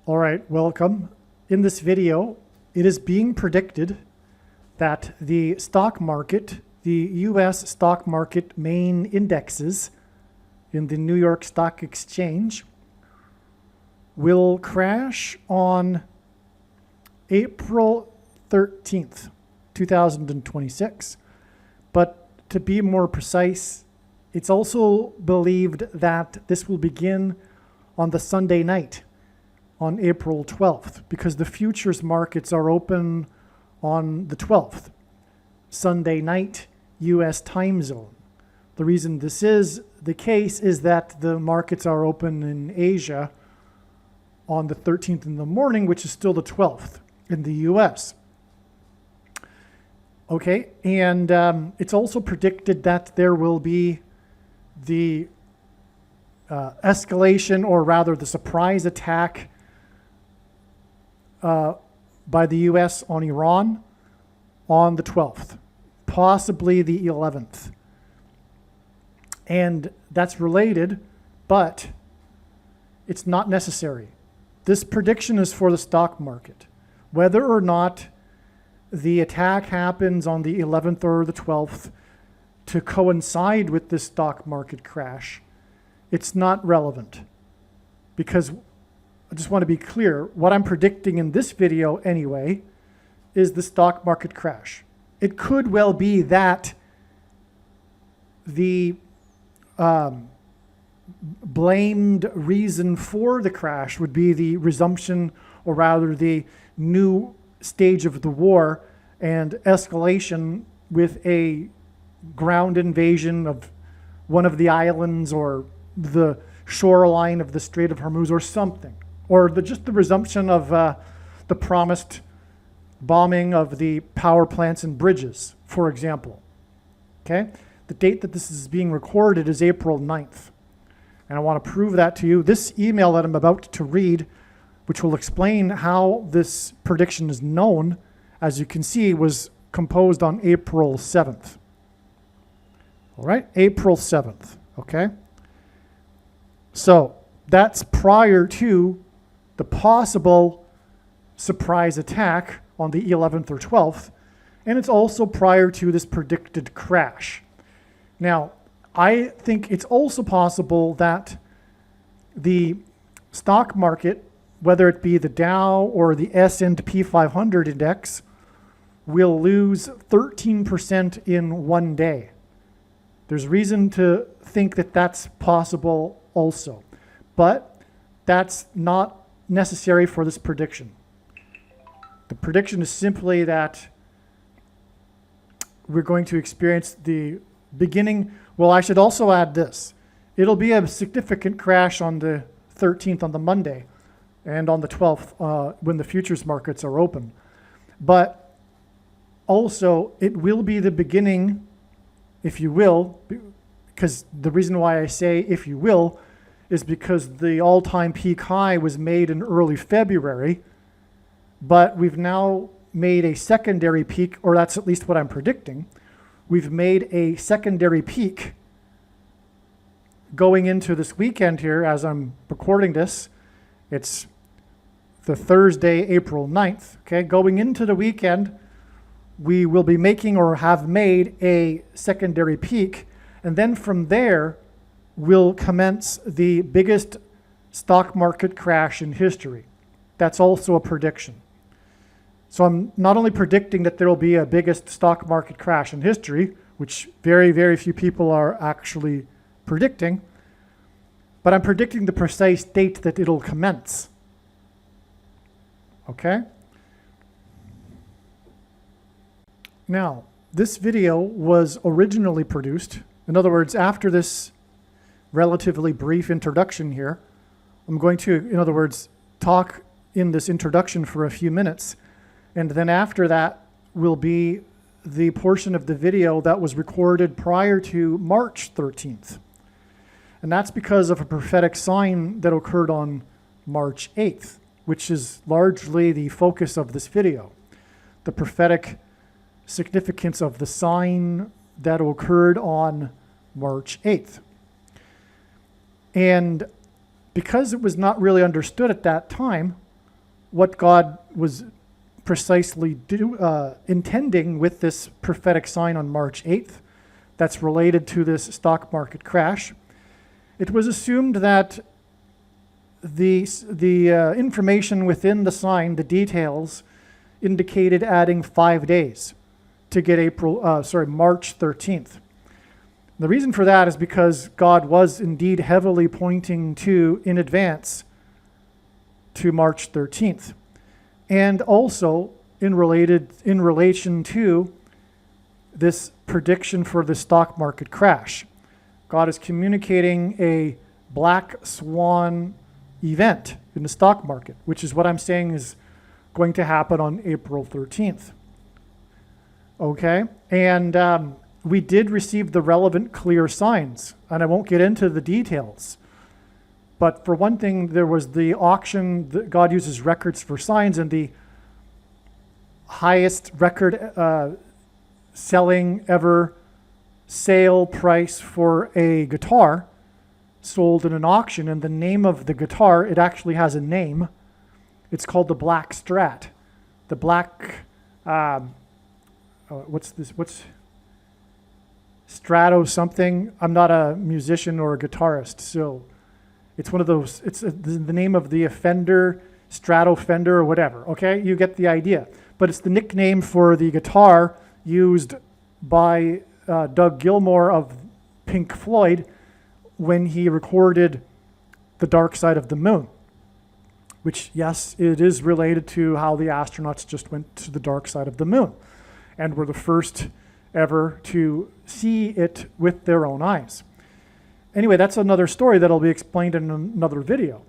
All right, welcome. In this video, it is being predicted that the stock market, the US stock market main indexes in the New York Stock Exchange will crash on April 13th, 2026. But to be more precise, it's also believed that this will begin on the Sunday night, on April 12th, because the futures markets are open on the 12th, Sunday night, US time zone. The reason this is the case is that the markets are open in Asia on the 13th in the morning, which is still the 12th in the US. Okay, and it's also predicted that there will be the escalation, or rather the surprise attack by the US on Iran on the 12th, possibly the 11th. And that's related, but it's not necessary. This prediction is for the stock market. Whether or not the attack happens on the 11th or the 12th to coincide with this stock market crash, it's not relevant. Because I just want to be clear, what I'm predicting in this video anyway is the stock market crash. It could well be that the blamed reason for the crash would be the resumption, or rather the new stage of the war and escalation with a ground invasion of one of the islands or the shoreline of the Strait of Hormuz or something, or just the resumption of the promised bombing of the power plants and bridges, for example. Okay? The date that this is being recorded is April 9th. And I want to prove that to you. This email that I'm about to read, which will explain how this prediction is known, as you can see, was composed on April 7th. All right, April 7th, okay? So that's prior to the possible surprise attack on the 11th or 12th, and it's also prior to this predicted crash. Now, I think it's also possible that the stock market, whether it be the Dow or the S&P 500 index, will lose 13% in one day. There's reason to think that that's possible also, but that's not necessary for this prediction. The prediction is simply that we're going to experience the beginning. Well, I should also add this. It'll be a significant crash on the 13th, on the Monday, and on the 12th when the futures markets are open. But also, it will be the beginning, if you will, because the reason why I say if you will is because the all-time peak high was made in early February, but we've now made a secondary peak, or that's at least what I'm predicting. We've made a secondary peak going into this weekend here as I'm recording this. It's the Thursday, April 9th. Okay, going into the weekend, we will be making or have made a secondary peak. And then from there, we'll commence the biggest stock market crash in history. That's also a prediction. So I'm not only predicting that there will be a biggest stock market crash in history, which very, very few people are actually predicting, but I'm predicting the precise date that it'll commence. Okay? Now, this video was originally produced. In other words, after this relatively brief introduction here, I'm going to, in other words, talk in this introduction for a few minutes. And then after that will be the portion of the video that was recorded prior to March 13th. And that's because of a prophetic sign that occurred on March 8th, which is largely the focus of this video. The prophetic significance of the sign that occurred on March 8th. And because it was not really understood at that time, what God was precisely intending with this prophetic sign on March 8th that's related to this stock market crash. It was assumed that the information within the sign, the details, indicated adding 5 days to get March 13th. The reason for that is because God was indeed heavily pointing to, in advance, to March 13th. And also in relation to this prediction for the stock market crash. God is communicating a black swan event in the stock market, which is what I'm saying is going to happen on April 13th. Okay? And we did receive the relevant clear signs, and I won't get into the details. But for one thing, there was the auction that God uses records for signs, and the highest record selling ever sale price for a guitar sold in an auction. And the name of the guitar, it actually has a name. It's called the Black Strat. The Black, what's Strato something? I'm not a musician or a guitarist, so it's one of those, it's the name of the Fender, Strato Fender or whatever, okay? You get the idea. But it's the nickname for the guitar used by Doug Gilmour of Pink Floyd when he recorded The Dark Side of the Moon, which, yes, it is related to how the astronauts just went to the dark side of the moon and were the first ever to see it with their own eyes. Anyway, that's another story that'll be explained in another video.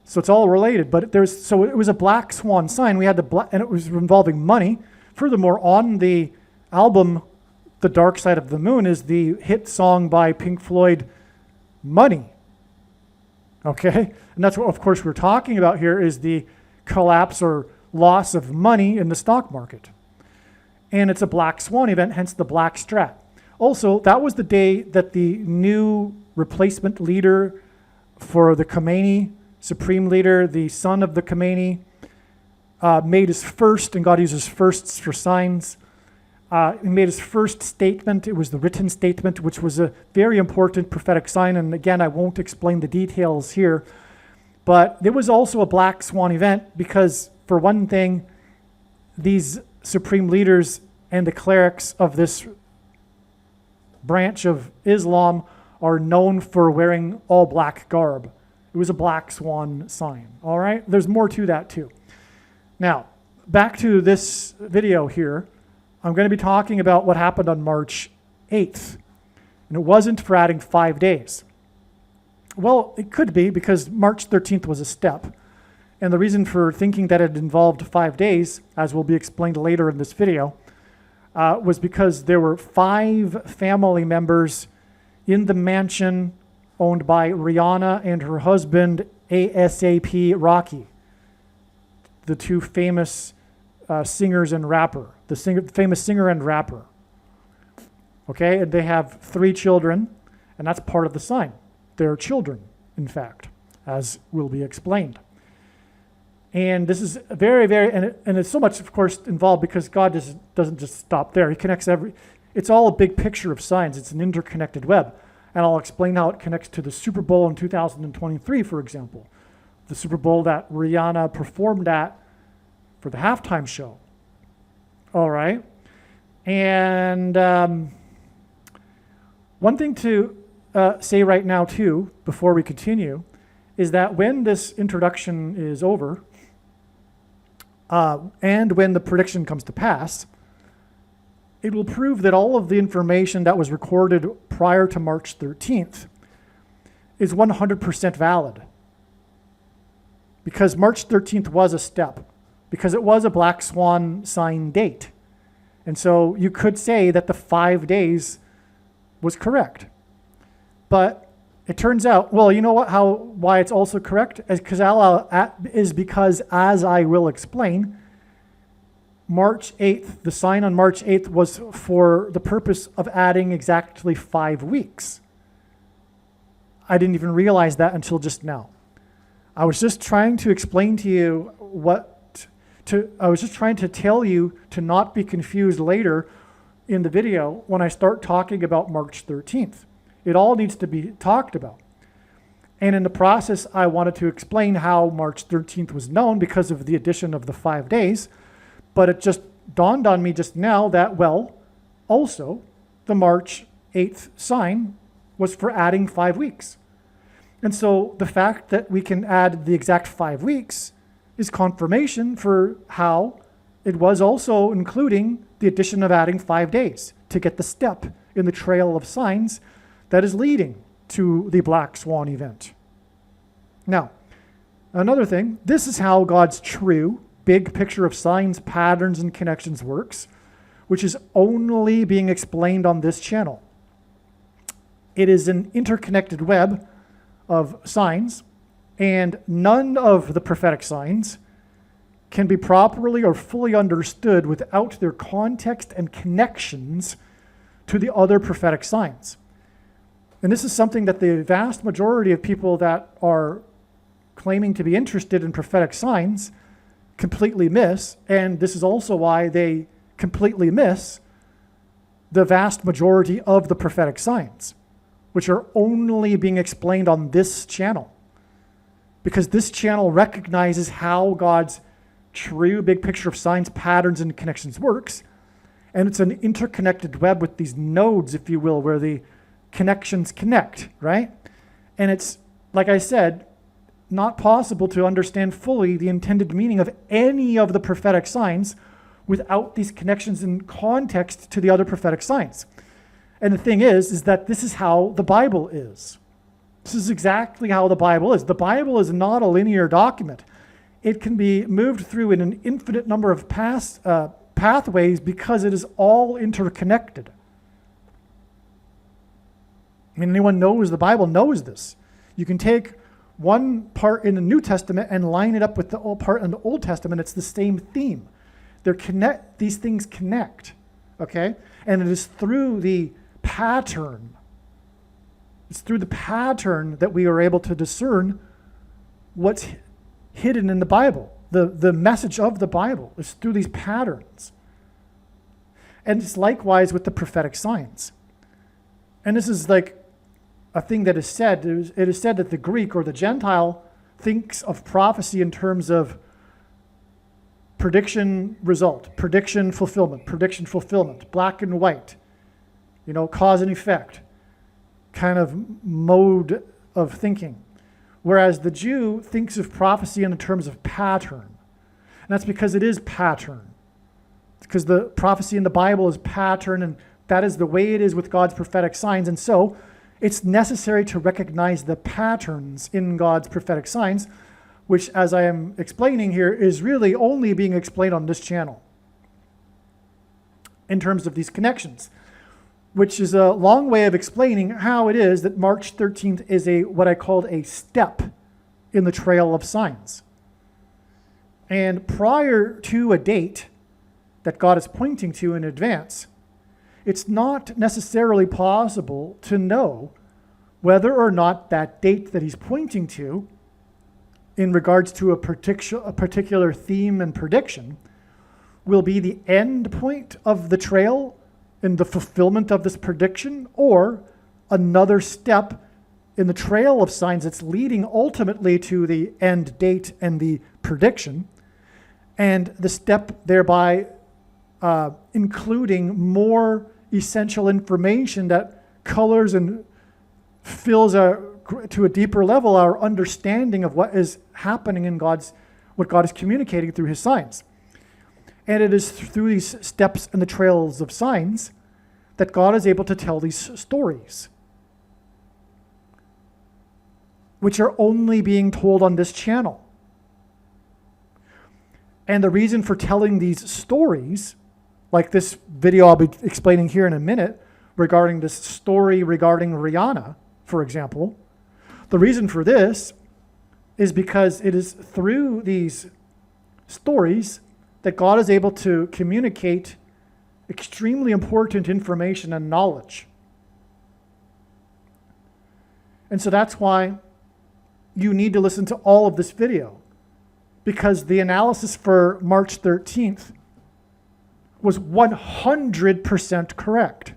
So it's all related, but so it was a black swan sign. We had and it was involving money. Furthermore, on the album, The Dark Side of the Moon, is the hit song by Pink Floyd, Money. Okay? And that's what, of course, we're talking about here is the collapse or loss of money in the stock market. And it's a black swan event, hence the black strat. Also, that was the day that the new replacement leader for the Khomeini, supreme leader, the son of the Khomeini, made his first, and God uses firsts for signs, he made his first statement. It was the written statement, which was a very important prophetic sign. And again, I won't explain the details here. But there was also a black swan event because, for one thing, these supreme leaders and the clerics of this branch of Islam are known for wearing all black garb. It was a black swan sign, all right? There's more to that too. Now, back to this video here. I'm going to be talking about what happened on March 8th. And it wasn't for adding 5 days. Well, it could be because March 13th was a step. And the reason for thinking that it involved 5 days, as will be explained later in this video, was because there were 5 family members in the mansion owned by Rihanna and her husband, ASAP Rocky, the two famous singers and rapper, famous singer and rapper. Okay, and they have 3 children, and that's part of the sign. They're children, in fact, as will be explained. And this is very, very, and it's so much, of course, involved because God doesn't just stop there. He connects it's all a big picture of signs. It's an interconnected web. And I'll explain how it connects to the Super Bowl in 2023, for example. The Super Bowl that Rihanna performed at for the halftime show. All right. And one thing to say right now, too, before we continue, is that when this introduction is over, and when the prediction comes to pass, it will prove that all of the information that was recorded prior to March 13th is 100% valid. Because March 13th was a step, because it was a black swan sign date. And so you could say that the 5 days was correct. But it turns out, well, you know what? Why it's also correct is because, as I will explain, March 8th, the sign on March 8th was for the purpose of adding exactly 5 weeks. I didn't even realize that until just now. I was just trying to explain to you what I was just trying to tell you to not be confused later in the video when I start talking about March 13th. It all needs to be talked about. And in the process, I wanted to explain how March 13th was known because of the addition of the 5 days. But it just dawned on me just now that, well, also the March 8th sign was for adding 5 weeks. And so the fact that we can add the exact 5 weeks is confirmation for how it was also including the addition of adding 5 days to get the step in the trail of signs that is leading to the Black Swan event. Now, another thing, this is how God's true big picture of signs, patterns, and connections works, which is only being explained on this channel. It is an interconnected web of signs, and none of the prophetic signs can be properly or fully understood without their context and connections to the other prophetic signs. And this is something that the vast majority of people that are claiming to be interested in prophetic signs completely miss, and this is also why they completely miss the vast majority of the prophetic signs, which are only being explained on this channel. Because this channel recognizes how God's true big picture of signs, patterns, and connections works. And it's an interconnected web with these nodes, if you will, where the connections connect, right? And it's, like I said, not possible to understand fully the intended meaning of any of the prophetic signs without these connections in context to the other prophetic signs. And the thing is that this is how the Bible is. This is exactly how the Bible is. The Bible is not a linear document. It can be moved through in an infinite number of pathways because it is all interconnected. I mean, anyone knows the Bible knows this. You can take one part in the New Testament and line it up with the part in the Old Testament. It's the same theme. These things connect, okay? And it is through the pattern. It's through the pattern that we are able to discern what's hidden in the Bible. The message of the Bible is through these patterns. And it's likewise with the prophetic signs. And this is like a thing that is said. It is said that the Greek or the Gentile thinks of prophecy in terms of prediction, result, prediction, fulfillment, black and white, cause and effect kind of mode of thinking. Whereas the Jew thinks of prophecy in terms of pattern. And that's because it is pattern. It's because the prophecy in the Bible is pattern, and that is the way it is with God's prophetic signs. And so it's necessary to recognize the patterns in God's prophetic signs, which, as I am explaining here, is really only being explained on this channel in terms of these connections, which is a long way of explaining how it is that March 13th is what I called a step in the trail of signs. And prior to a date that God is pointing to in advance, it's not necessarily possible to know whether or not that date that he's pointing to in regards to a particular theme and prediction will be the end point of the trail in the fulfillment of this prediction, or another step in the trail of signs that's leading ultimately to the end date and the prediction, and the step thereby including more essential information that colors and fills to a deeper level our understanding of what is happening in what God is communicating through his signs. And it is through these steps and the trails of signs that God is able to tell these stories, which are only being told on this channel. And the reason for telling these stories, like this video I'll be explaining here in a minute, regarding this story regarding Rihanna, for example, the reason for this is because it is through these stories that God is able to communicate extremely important information and knowledge. And so that's why you need to listen to all of this video, because the analysis for March 13th was 100% correct.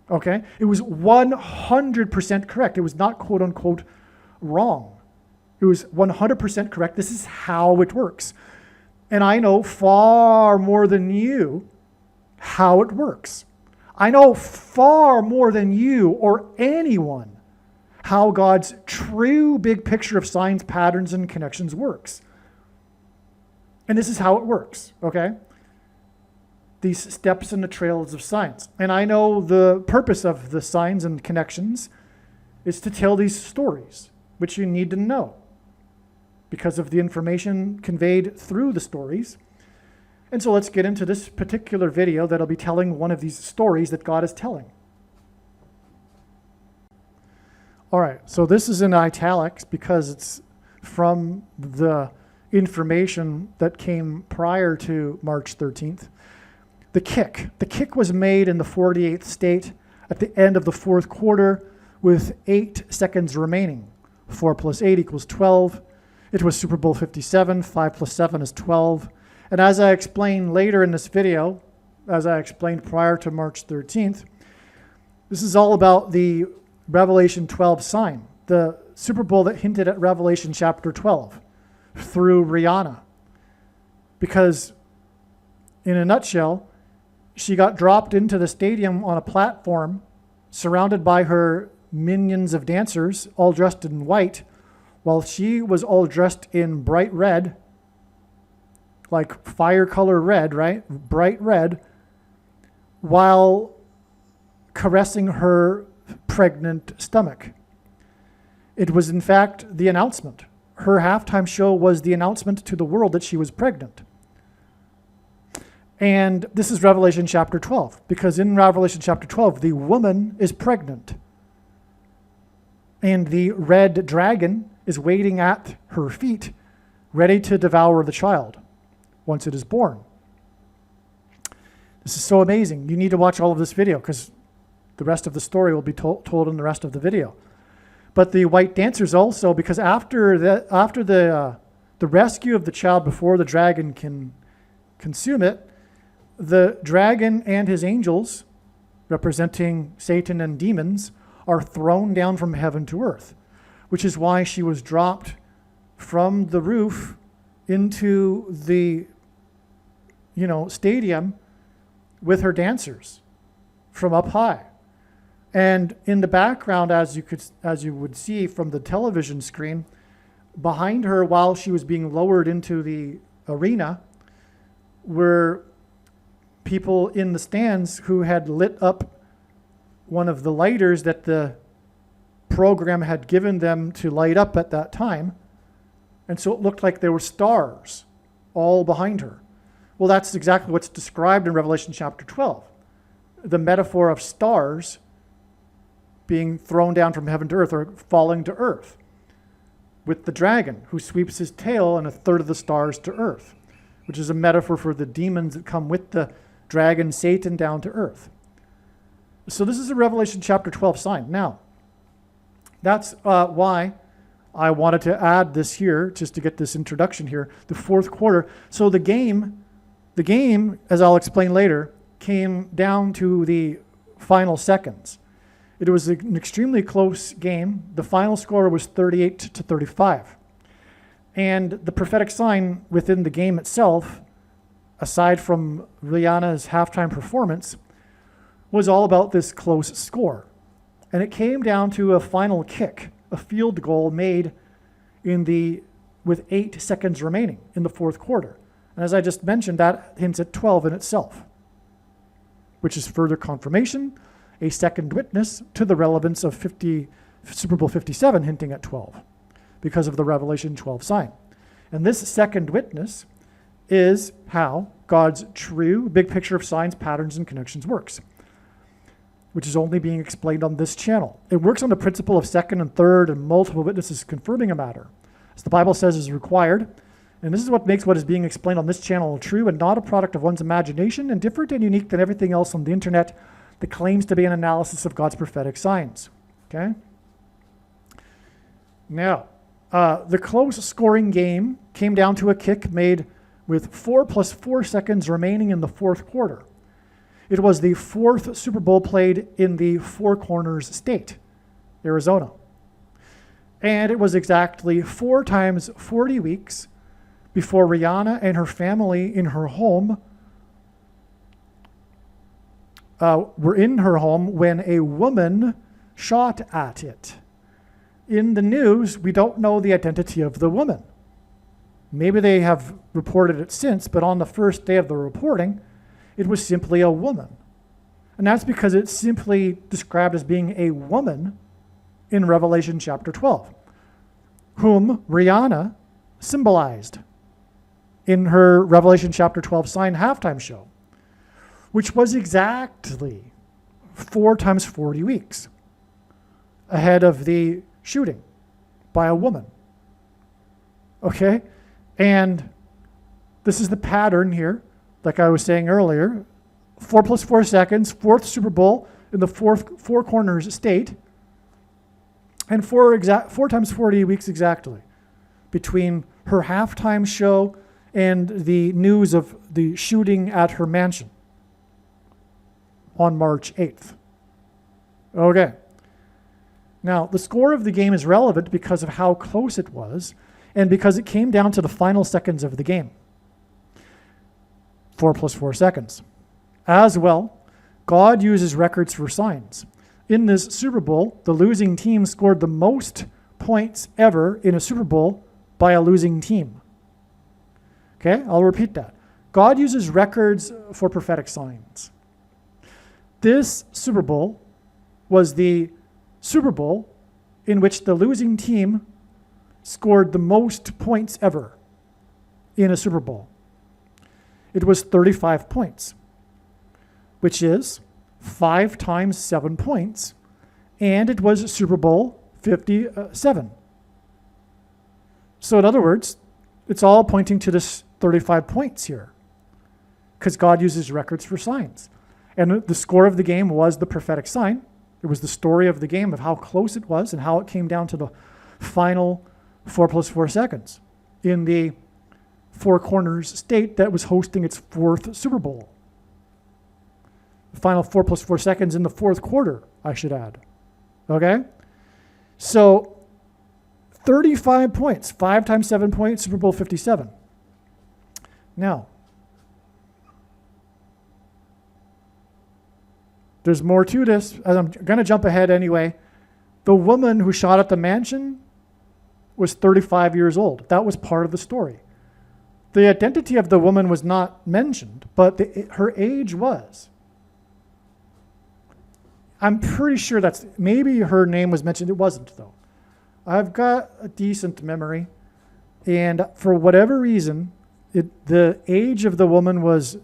Okay? It was 100% correct. It was not quote unquote wrong. It was 100% correct. This is how it works. And I know far more than you how it works. I know far more than you or anyone how God's true big picture of signs, patterns, and connections works. And this is how it works, okay? These steps in the trails of signs. And I know the purpose of the signs and connections is to tell these stories, which you need to know because of the information conveyed through the stories. And so let's get into this particular video that'll be telling one of these stories that God is telling. All right, so this is in italics because it's from the information that came prior to March 13th. The kick was made in the 48th state at the end of the fourth quarter with 8 seconds remaining. 4 plus 8 equals 12. It was Super Bowl 57. 5 plus 7 is 12. And as I explained later in this video, as I explained prior to March 13th, this is all about the Revelation 12 sign, the Super Bowl that hinted at Revelation chapter 12 through Rihanna. Because in a nutshell, she got dropped into the stadium on a platform surrounded by her minions of dancers, all dressed in white, while she was all dressed in bright red, like fire color red, right? Bright red, while caressing her pregnant stomach. It was, in fact, the announcement. Her halftime show was the announcement to the world that she was pregnant. And this is Revelation chapter 12, because in Revelation chapter 12, the woman is pregnant. And the red dragon is waiting at her feet, ready to devour the child once it is born. This is so amazing. You need to watch all of this video because the rest of the story will be told in the rest of the video. But the white dancers also, because after the rescue of the child before the dragon can consume it, the dragon and his angels, representing Satan and demons, are thrown down from heaven to earth, which is why she was dropped from the roof into the stadium with her dancers from up high. And in the background, as you would see from the television screen, behind her while she was being lowered into the arena were people in the stands who had lit up one of the lighters that the program had given them to light up at that time. And so it looked like there were stars all behind her. Well, that's exactly what's described in Revelation chapter 12. The metaphor of stars being thrown down from heaven to earth or falling to earth, with the dragon who sweeps his tail and a third of the stars to earth, which is a metaphor for the demons that come with the dragon Satan down to earth. So this is a Revelation chapter 12 sign. Now, that's why I wanted to add this here, just to get this introduction here, the fourth quarter. So the game, as I'll explain later, came down to the final seconds. It was an extremely close game. The final score was 38-35. And the prophetic sign within the game itself, aside from Rihanna's halftime performance, was all about this close score. And it came down to a final kick, a field goal made with 8 seconds remaining in the fourth quarter. And as I just mentioned, that hints at 12 in itself, which is further confirmation, a second witness to the relevance of Super Bowl 57 hinting at 12 because of the Revelation 12 sign. And this second witness is how God's true big picture of signs, patterns, and connections works, which is only being explained on this channel. It works on the principle of second and third and multiple witnesses confirming a matter, as the Bible says is required. And this is what makes what is being explained on this channel true and not a product of one's imagination and different and unique than everything else on the internet that claims to be an analysis of God's prophetic signs. Okay? Now, The close scoring game came down to a kick made with 4 plus 4 seconds remaining in the fourth quarter. It was the fourth Super Bowl played in the Four Corners state, Arizona. And it was exactly 4 times 40 weeks before Rihanna and her family in her home were in her home when a woman shot at it. In the news, we don't know the identity of the woman. Maybe they have reported it since, but on the first day of the reporting, it was simply a woman. And that's because it's simply described as being a woman in Revelation chapter 12, whom Rihanna symbolized in her Revelation chapter 12 sign halftime show, which was exactly 4 times 40 weeks ahead of the shooting by a woman. Okay? And this is the pattern here, like I was saying earlier. 4 plus 4 seconds, fourth Super Bowl in the Four Corners state, and 4 times 40 weeks exactly between her halftime show and the news of the shooting at her mansion on March 8th. Okay. Now, the score of the game is relevant because of how close it was and because it came down to the final seconds of the game. 4 plus 4 seconds. As well, God uses records for signs. In this Super Bowl, the losing team scored the most points ever in a Super Bowl by a losing team. Okay, I'll repeat that. God uses records for prophetic signs. This Super Bowl was the Super Bowl in which the losing team scored the most points ever in a Super Bowl. It was 35 points, which is 5 times 7 points, and it was Super Bowl 57. So in other words, it's all pointing to this 35 points here, because God uses records for signs. And the score of the game was the prophetic sign. It was the story of the game of how close it was and how it came down to the final 4 plus 4 seconds in the Four Corners state that was hosting its 4th Super Bowl. The final 4 plus 4 seconds in the fourth quarter, I should add. Okay? So 35 points, 5 times 7 points, Super Bowl 57. Now, there's more to this. I'm going to jump ahead anyway. The woman who shot at the mansion was 35 years old. That was part of the story. The identity of the woman was not mentioned, but her age was. I'm pretty sure maybe her name was mentioned. It wasn't, though. I've got a decent memory, and for whatever reason, the age of the woman was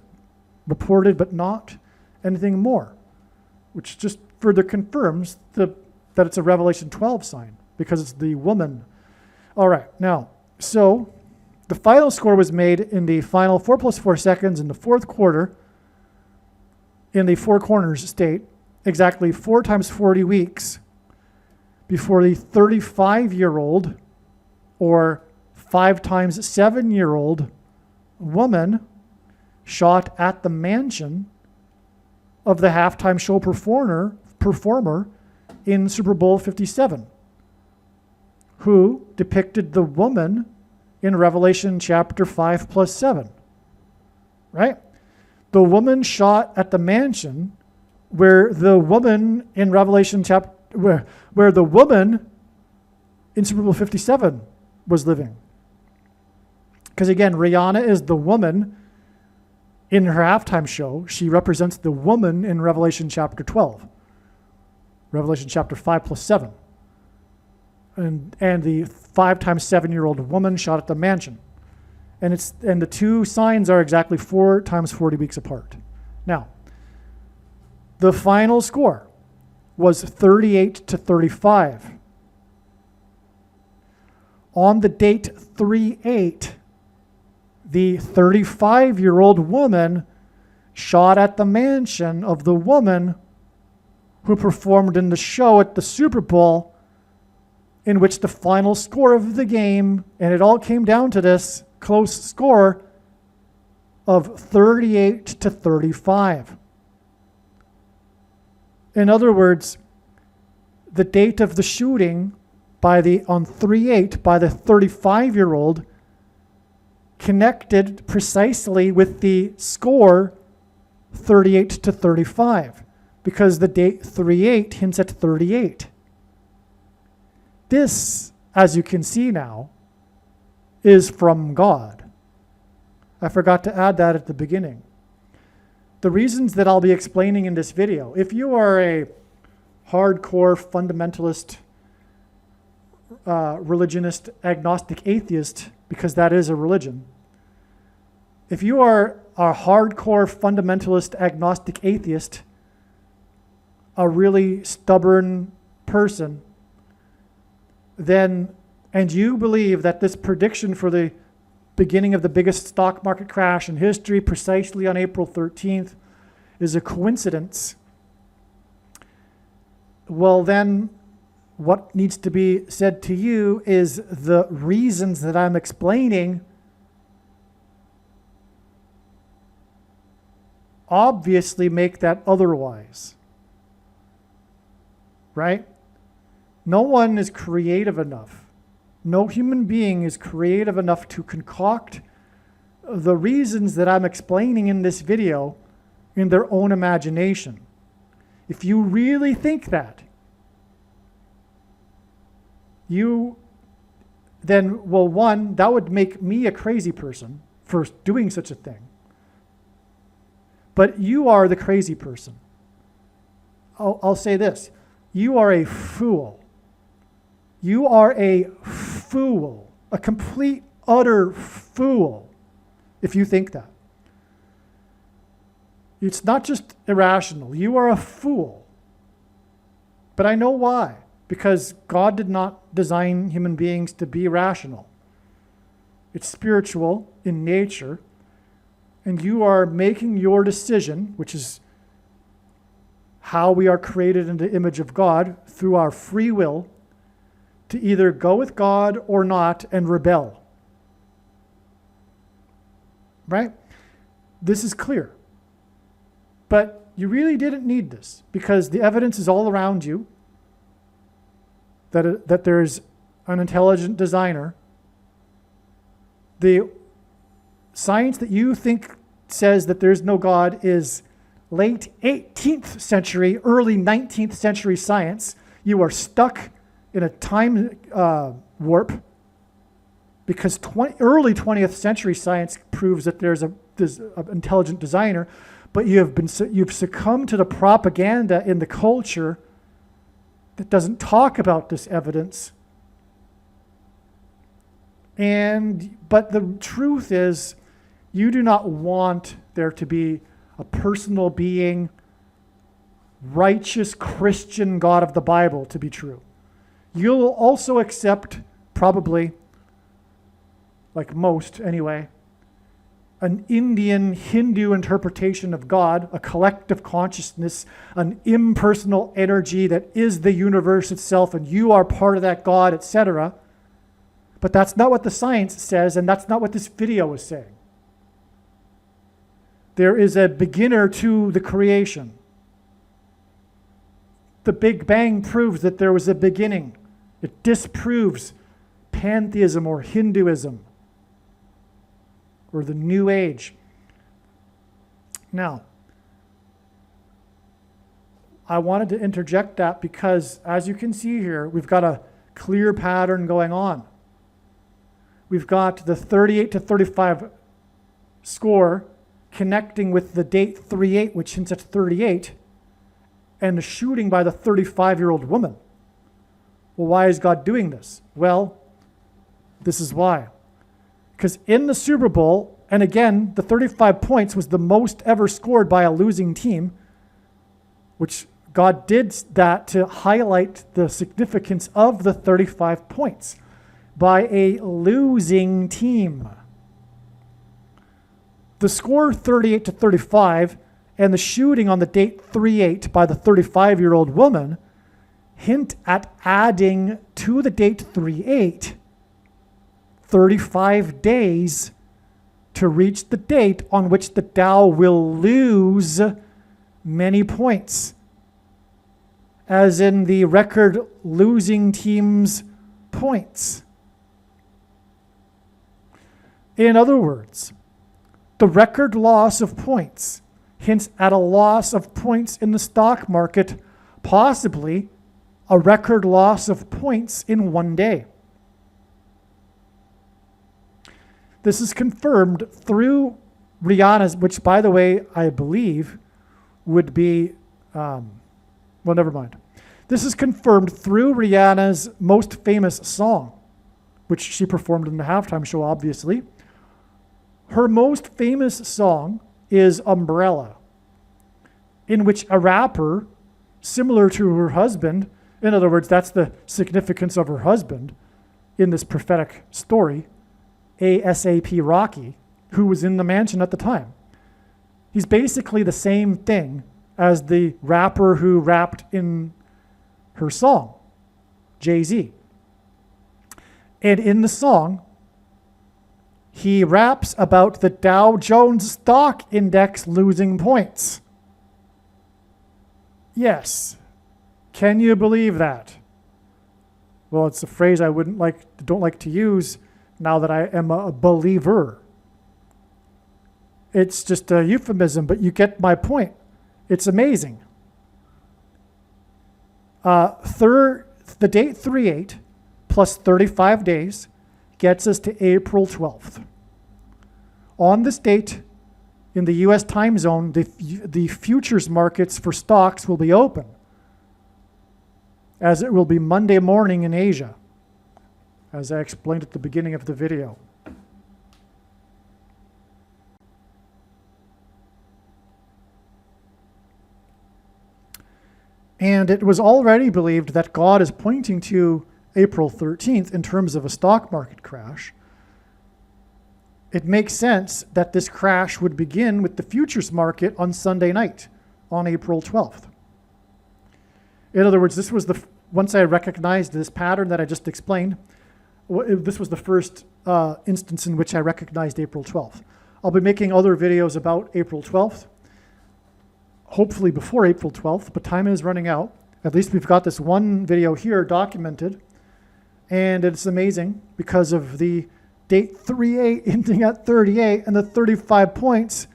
reported, but not anything more, which just further confirms that it's a Revelation 12 sign, because it's the woman. All right, now, so the final score was made in the final 4 plus 4 seconds in the fourth quarter in the Four Corners state, exactly 4 times 40 weeks before the 35-year-old or 5 times 7-year-old woman shot at the mansion of the halftime show performer in Super Bowl 57, who depicted the woman in Revelation chapter 5 plus 7, right? The woman shot at the mansion where the woman in Revelation chapter, where the woman in Super Bowl 57 was living. Because again, Rihanna is the woman in her halftime show. She represents the woman in Revelation chapter 12. Revelation chapter 5 plus 7. And the 5 times 7-year-old woman shot at the mansion. And the two signs are exactly 4 times 40 weeks apart. Now, the final score was 38-35. On the date 3/8, the 35-year-old woman shot at the mansion of the woman who performed in the show at the Super Bowl in which the final score of the game, and it all came down to this close score of 38 to 35. In other words, the date of the shooting on 3/8 by the 35-year-old connected precisely with the score 38 to 35, because the date 3/8 hints at 38. This, as you can see now, is from God. I forgot to add that at the beginning. The reasons that I'll be explaining in this video, if you are a hardcore fundamentalist, religionist, agnostic atheist, because that is a religion, if you are a hardcore fundamentalist, agnostic atheist, a really stubborn person, then, and you believe that this prediction for the beginning of the biggest stock market crash in history, precisely on April 13th, is a coincidence, well then, what needs to be said to you is the reasons that I'm explaining obviously make that otherwise. Right? No one is creative enough. No human being is creative enough to concoct the reasons that I'm explaining in this video in their own imagination. If you really think that, one, that would make me a crazy person for doing such a thing. But you are the crazy person. I'll say this. You are a fool. You are a fool. A complete, utter fool, if you think that. It's not just irrational. You are a fool. But I know why. Because God did not design human beings to be rational. It's spiritual in nature. And you are making your decision, which is how we are created in the image of God, through our free will, to either go with God or not and rebel. Right? This is clear. But you really didn't need this, because the evidence is all around you that there's an intelligent designer. The science that you think says that there's no God is late 18th century, early 19th century science. You are stuck in a time warp, because early 20th century science proves that there's an intelligent designer, but you've succumbed to the propaganda in the culture that doesn't talk about this evidence. But the truth is, you do not want there to be a personal being, righteous Christian God of the Bible to be true. You'll also accept, probably, like most anyway, an Indian Hindu interpretation of God, a collective consciousness, an impersonal energy that is the universe itself, and you are part of that God, etc. But that's not what the science says, and that's not what this video is saying. There is a beginner to the creation. The Big Bang proves that there was a beginning. It disproves pantheism or Hinduism or the New Age. Now, I wanted to interject that because, as you can see here, we've got a clear pattern going on. We've got the 38 to 35 score connecting with the date 3/8, which hints at 38, and the shooting by the 35-year-old woman. Well, why is God doing this? Well, this is why. Because in the Super Bowl, and again, the 35 points was the most ever scored by a losing team, which God did that to highlight the significance of the 35 points by a losing team. The score 38 to 35 and the shooting on the date 3/8 by the 35-year-old woman hint at adding to the date 3/8 35 days to reach the date on which the Dow will lose many points, as in the record losing team's points. In other words, the record loss of points hints at a loss of points in the stock market, possibly a record loss of points in one day. This is confirmed through Rihanna's, which, by the way, I believe would be, well, never mind. This is confirmed through Rihanna's most famous song, which she performed in the halftime show, obviously. Her most famous song is Umbrella, in which a rapper, similar to her husband, in other words, that's the significance of her husband in this prophetic story, ASAP Rocky, who was in the mansion at the time. He's basically the same thing as the rapper who rapped in her song, Jay-Z. And in the song, he raps about the Dow Jones stock index losing points. Yes. Can you believe that? Well, it's a phrase I don't like to use now that I am a believer. It's just a euphemism, but you get my point. It's amazing. The date 3/8 plus 35 days gets us to April 12th. On this date, in the U.S. time zone, the futures markets for stocks will be open, as it will be Monday morning in Asia, as I explained at the beginning of the video. And it was already believed that God is pointing to April 13th in terms of a stock market crash. It makes sense that this crash would begin with the futures market on Sunday night, on April 12th. In other words, once I recognized this pattern that I just explained, this was the first instance in which I recognized April 12th. I'll be making other videos about April 12th, hopefully before April 12th, but time is running out. At least we've got this one video here documented, and it's amazing because of the date 3/8 ending at 38 and the 35 points,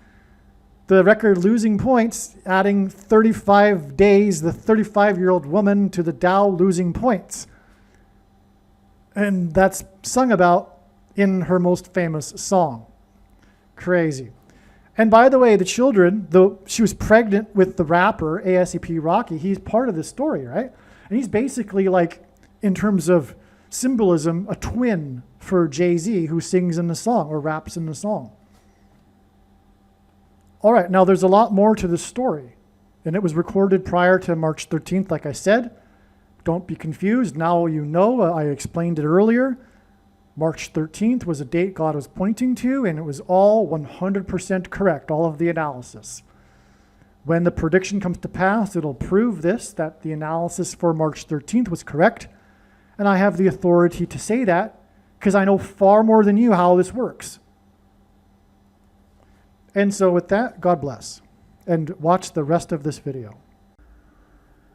the record losing points, adding 35 days, the 35-year-old woman to the Dow losing points. And that's sung about in her most famous song. Crazy. And by the way, the children, though she was pregnant with the rapper, ASAP Rocky, he's part of this story, right? And he's basically like, in terms of symbolism, a twin for Jay-Z, who sings in the song or raps in the song. All right, now there's a lot more to this story. And it was recorded prior to March 13th, like I said. Don't be confused. Now you know, I explained it earlier. March 13th was a date God was pointing to, and it was all 100% correct, all of the analysis. When the prediction comes to pass, it'll prove this, that the analysis for March 13th was correct. And I have the authority to say that because I know far more than you how this works. And so with that, God bless. And watch the rest of this video.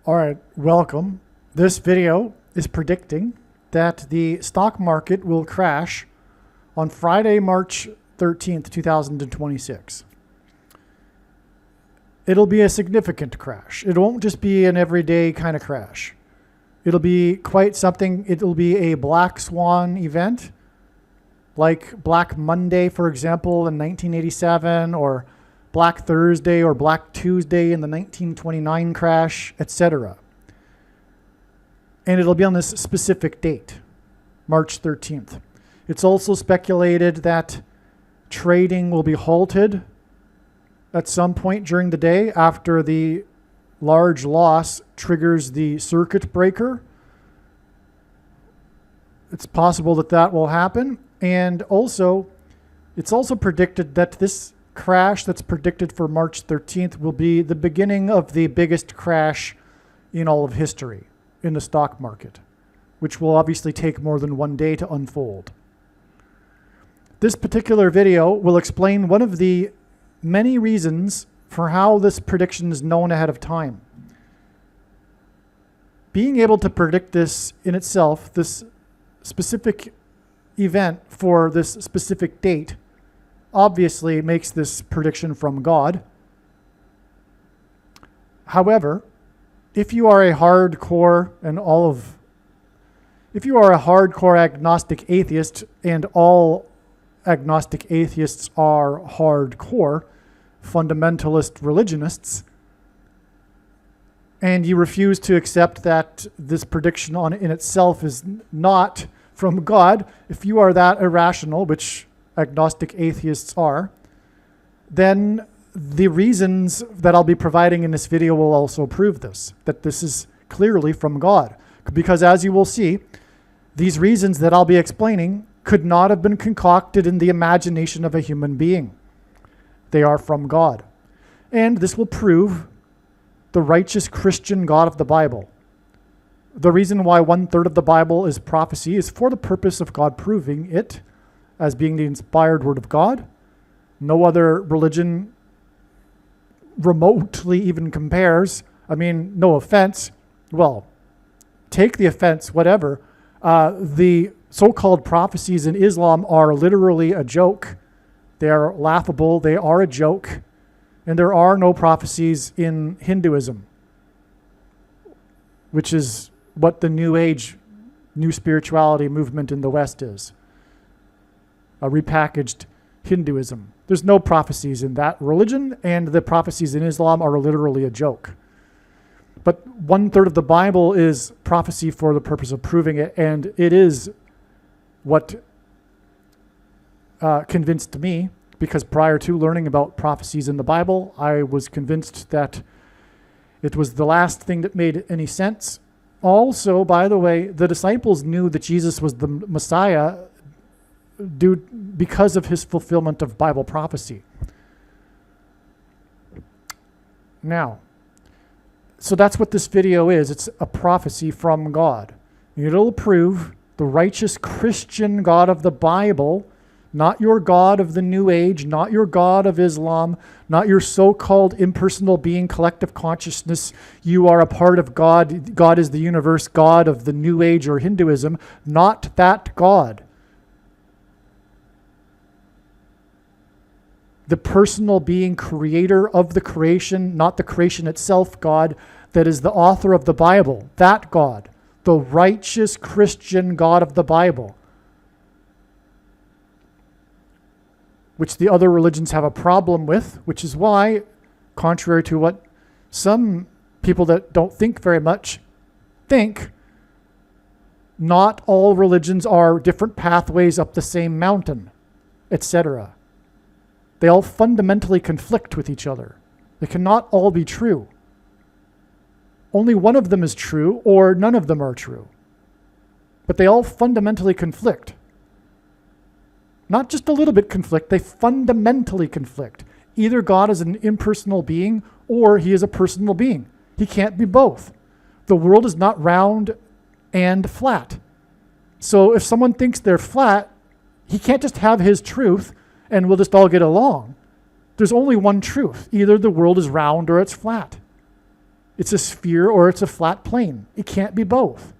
All right, welcome. This video is predicting that the stock market will crash on Friday, March 13th, 2026. It'll be a significant crash. It won't just be an everyday kind of crash. It'll be quite something. It'll be a black swan event, like Black Monday, for example, in 1987, or Black Thursday or Black Tuesday in the 1929 crash, etc. And it'll be on this specific date, March 13th. It's also speculated that trading will be halted at some point during the day after the large loss triggers the circuit breaker. It's possible that that will happen. And also, it's also predicted that this crash that's predicted for March 13th will be the beginning of the biggest crash in all of history. in the stock market, which will obviously take more than one day to unfold. This particular video will explain one of the many reasons for how this prediction is known ahead of time. Being able to predict this in itself, this specific event for this specific date, obviously makes this prediction from God. However, if you are a hardcore agnostic atheist, and all agnostic atheists are hardcore fundamentalist religionists, and you refuse to accept that this prediction in itself is not from God, if you are that irrational, which agnostic atheists are, then the reasons that I'll be providing in this video will also prove this, that this is clearly from God. Because as you will see, these reasons that I'll be explaining could not have been concocted in the imagination of a human being. They are from God. And this will prove the righteous Christian God of the Bible. The reason why 1/3 of the Bible is prophecy is for the purpose of God proving it as being the inspired word of God. No other religion remotely even compares. I mean, no offense. Well, take the offense, whatever. The so-called prophecies in Islam are literally a joke. They are laughable. They are a joke. And there are no prophecies in Hinduism, which is what the New Age, New Spirituality movement in the West is. A repackaged Hinduism. There's no prophecies in that religion, and the prophecies in Islam are literally a joke. But 1/3 of the Bible is prophecy for the purpose of proving it, and it is what convinced me, because prior to learning about prophecies in the Bible, I was convinced that it was the last thing that made any sense. Also, by the way, the disciples knew that Jesus was the Messiah because of his fulfillment of Bible prophecy. Now, so that's what this video is. It's a prophecy from God. It'll prove the righteous Christian God of the Bible, not your God of the New Age, not your God of Islam, not your so-called impersonal being, collective consciousness. You are a part of God. God is the universe, God of the New Age or Hinduism. Not that God. The personal being, creator of the creation, not the creation itself, God, that is the author of the Bible. That God, the righteous Christian God of the Bible, which the other religions have a problem with, which is why, contrary to what some people that don't think very much think, not all religions are different pathways up the same mountain, etc. They all fundamentally conflict with each other. They cannot all be true. Only one of them is true, or none of them are true. But they all fundamentally conflict. Not just a little bit conflict, they fundamentally conflict. Either God is an impersonal being, or he is a personal being. He can't be both. The world is not round and flat. So if someone thinks they're flat, he can't just have his truth and we'll just all get along. There's only one truth. Either the world is round or it's flat. It's a sphere or it's a flat plane. It can't be both.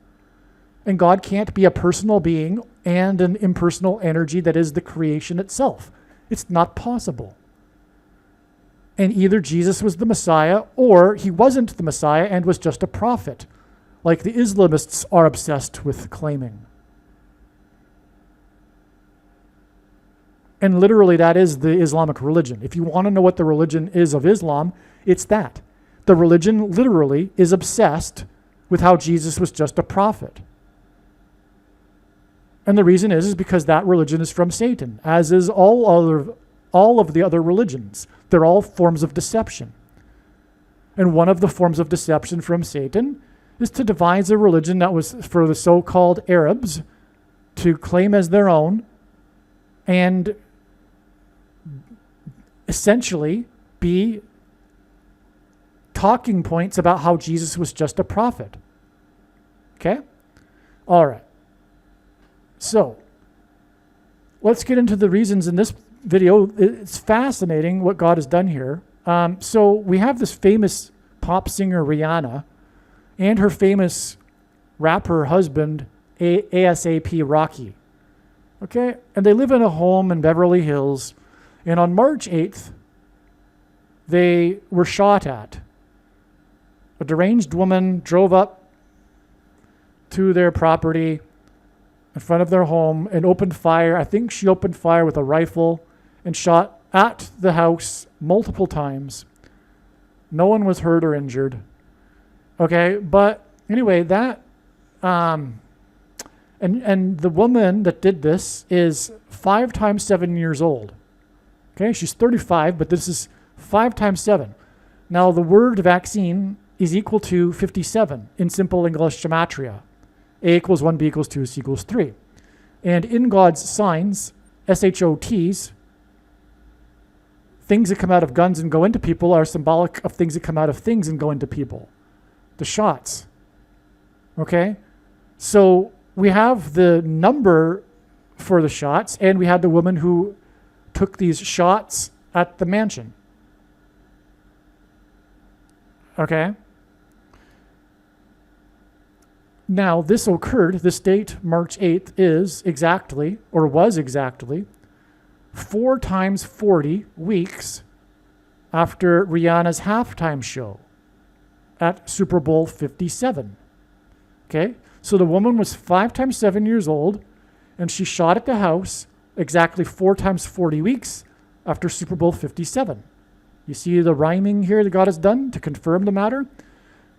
And God can't be a personal being and an impersonal energy that is the creation itself. It's not possible. And either Jesus was the Messiah or he wasn't the Messiah and was just a prophet, like the Islamists are obsessed with claiming. And literally that is the Islamic religion. If you want to know what the religion is of Islam, it's that. The religion literally is obsessed with how Jesus was just a prophet. And the reason is because that religion is from Satan, as is all of the other religions. They're all forms of deception. And one of the forms of deception from Satan is to devise a religion that was for the so-called Arabs to claim as their own and essentially be talking points about how Jesus was just a prophet. Okay? All right. So, let's get into the reasons in this video. It's fascinating what God has done here. So, we have this famous pop singer, Rihanna, and her famous rapper husband, ASAP Rocky. Okay? And they live in a home in Beverly Hills. And on March 8th, they were shot at. A deranged woman drove up to their property in front of their home and opened fire. I think she opened fire with a rifle and shot at the house multiple times. No one was hurt or injured. Okay, but anyway, that and the woman that did this is 5 times 7 years old. Okay, she's 35, but this is 5 times 7. Now, the word vaccine is equal to 57 in simple English gematria. A equals 1, B equals 2, C equals 3. And in God's signs, SHOTs, things that come out of guns and go into people are symbolic of things that come out of things and go into people. The shots. Okay? So we have the number for the shots, and we had the woman who took these shots at the mansion. Okay? Now, this occurred, this date, March 8th, is exactly, or was exactly, 4 times 40 weeks after Rihanna's halftime show at Super Bowl 57. Okay? So the woman was 5 times 7 years old, and she shot at the house exactly 4 times 40 weeks after Super Bowl 57. You see the rhyming here that God has done to confirm the matter?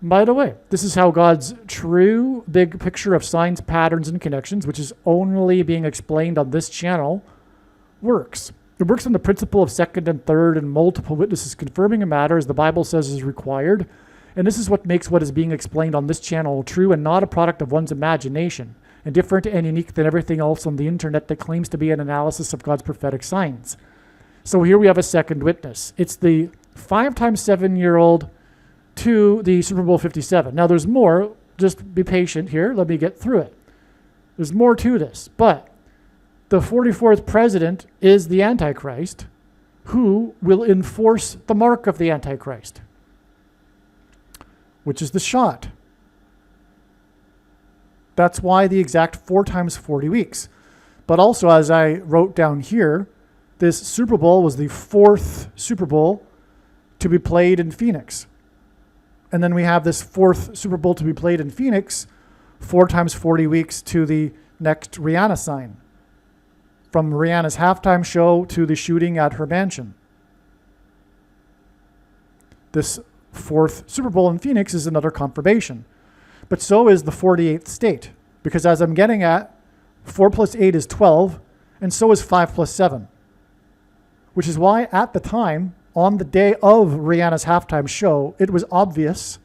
By the way, this is how God's true big picture of signs, patterns, and connections, which is only being explained on this channel, works. It works on the principle of second and third and multiple witnesses confirming a matter as the Bible says is required. And this is what makes what is being explained on this channel true and not a product of one's imagination, and different and unique than everything else on the internet that claims to be an analysis of God's prophetic signs. So here we have a second witness. It's the 5 times 7-year-old to the Super Bowl 57. Now there's more. Just be patient here. Let me get through it. There's more to this. But the 44th president is the Antichrist, who will enforce the mark of the Antichrist, which is the shot. That's why the exact 4 times 40 weeks. But also, as I wrote down here, this Super Bowl was the 4th Super Bowl to be played in Phoenix. And then we have this 4th Super Bowl to be played in Phoenix, 4 times 40 weeks to the next Rihanna sign. From Rihanna's halftime show to the shooting at her mansion. This 4th Super Bowl in Phoenix is another confirmation. But so is the 48th state. Because as I'm getting at, 4 plus 8 is 12, and so is 5 plus 7. Which is why at the time, on the day of Rihanna's halftime show, it was obvious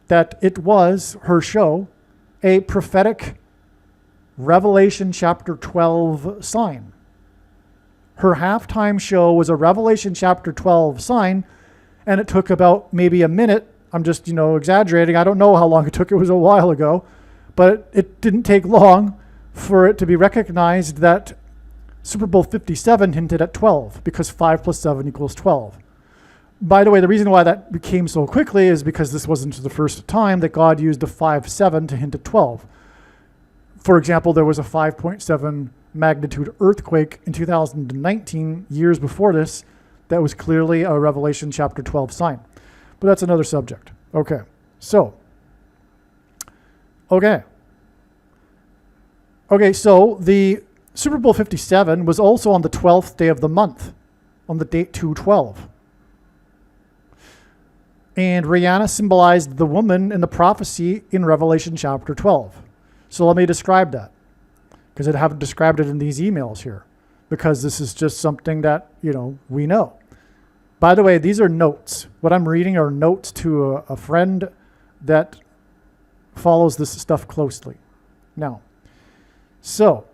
that it was her show, a prophetic Revelation chapter 12 sign. Her halftime show was a Revelation chapter 12 sign, and it took about maybe a minute. I'm just, exaggerating. I don't know how long it took. It was a while ago. But it didn't take long for it to be recognized that Super Bowl 57 hinted at 12, because 5 plus 7 equals 12. By the way, the reason why that became so quickly is because this wasn't the first time that God used a 5-7 to hint at 12. For example, there was a 5.7 magnitude earthquake in 2019, years before this, that was clearly a Revelation chapter 12 sign. But that's another subject. Okay, so the Super Bowl 57 was also on the 12th day of the month, on the date 2/12. And Rihanna symbolized the woman in the prophecy in Revelation chapter 12. So let me describe that, because I haven't described it in these emails here, because this is just something that, we know. By the way, these are notes. What I'm reading are notes to a friend that follows this stuff closely. Now, so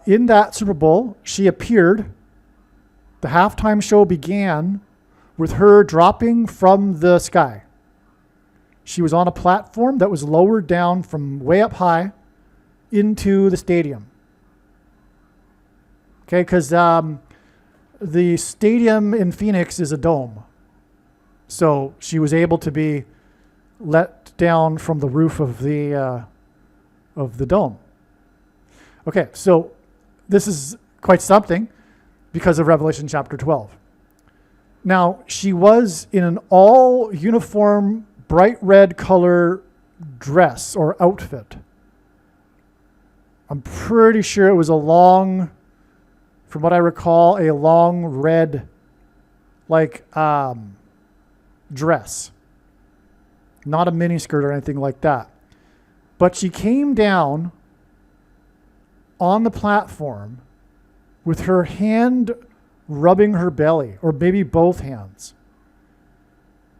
in that Super Bowl, she appeared. The halftime show began with her dropping from the sky. She was on a platform that was lowered down from way up high into the stadium. Okay, because the stadium in Phoenix is a dome. So she was able to be let down from the roof of the dome. Okay, so this is quite something because of Revelation chapter 12. Now, she was in an all uniform, bright red color dress or outfit. I'm pretty sure it was a long, from what I recall, a long red, dress. Not a miniskirt or anything like that. But she came down on the platform with her hand rubbing her belly, or maybe both hands,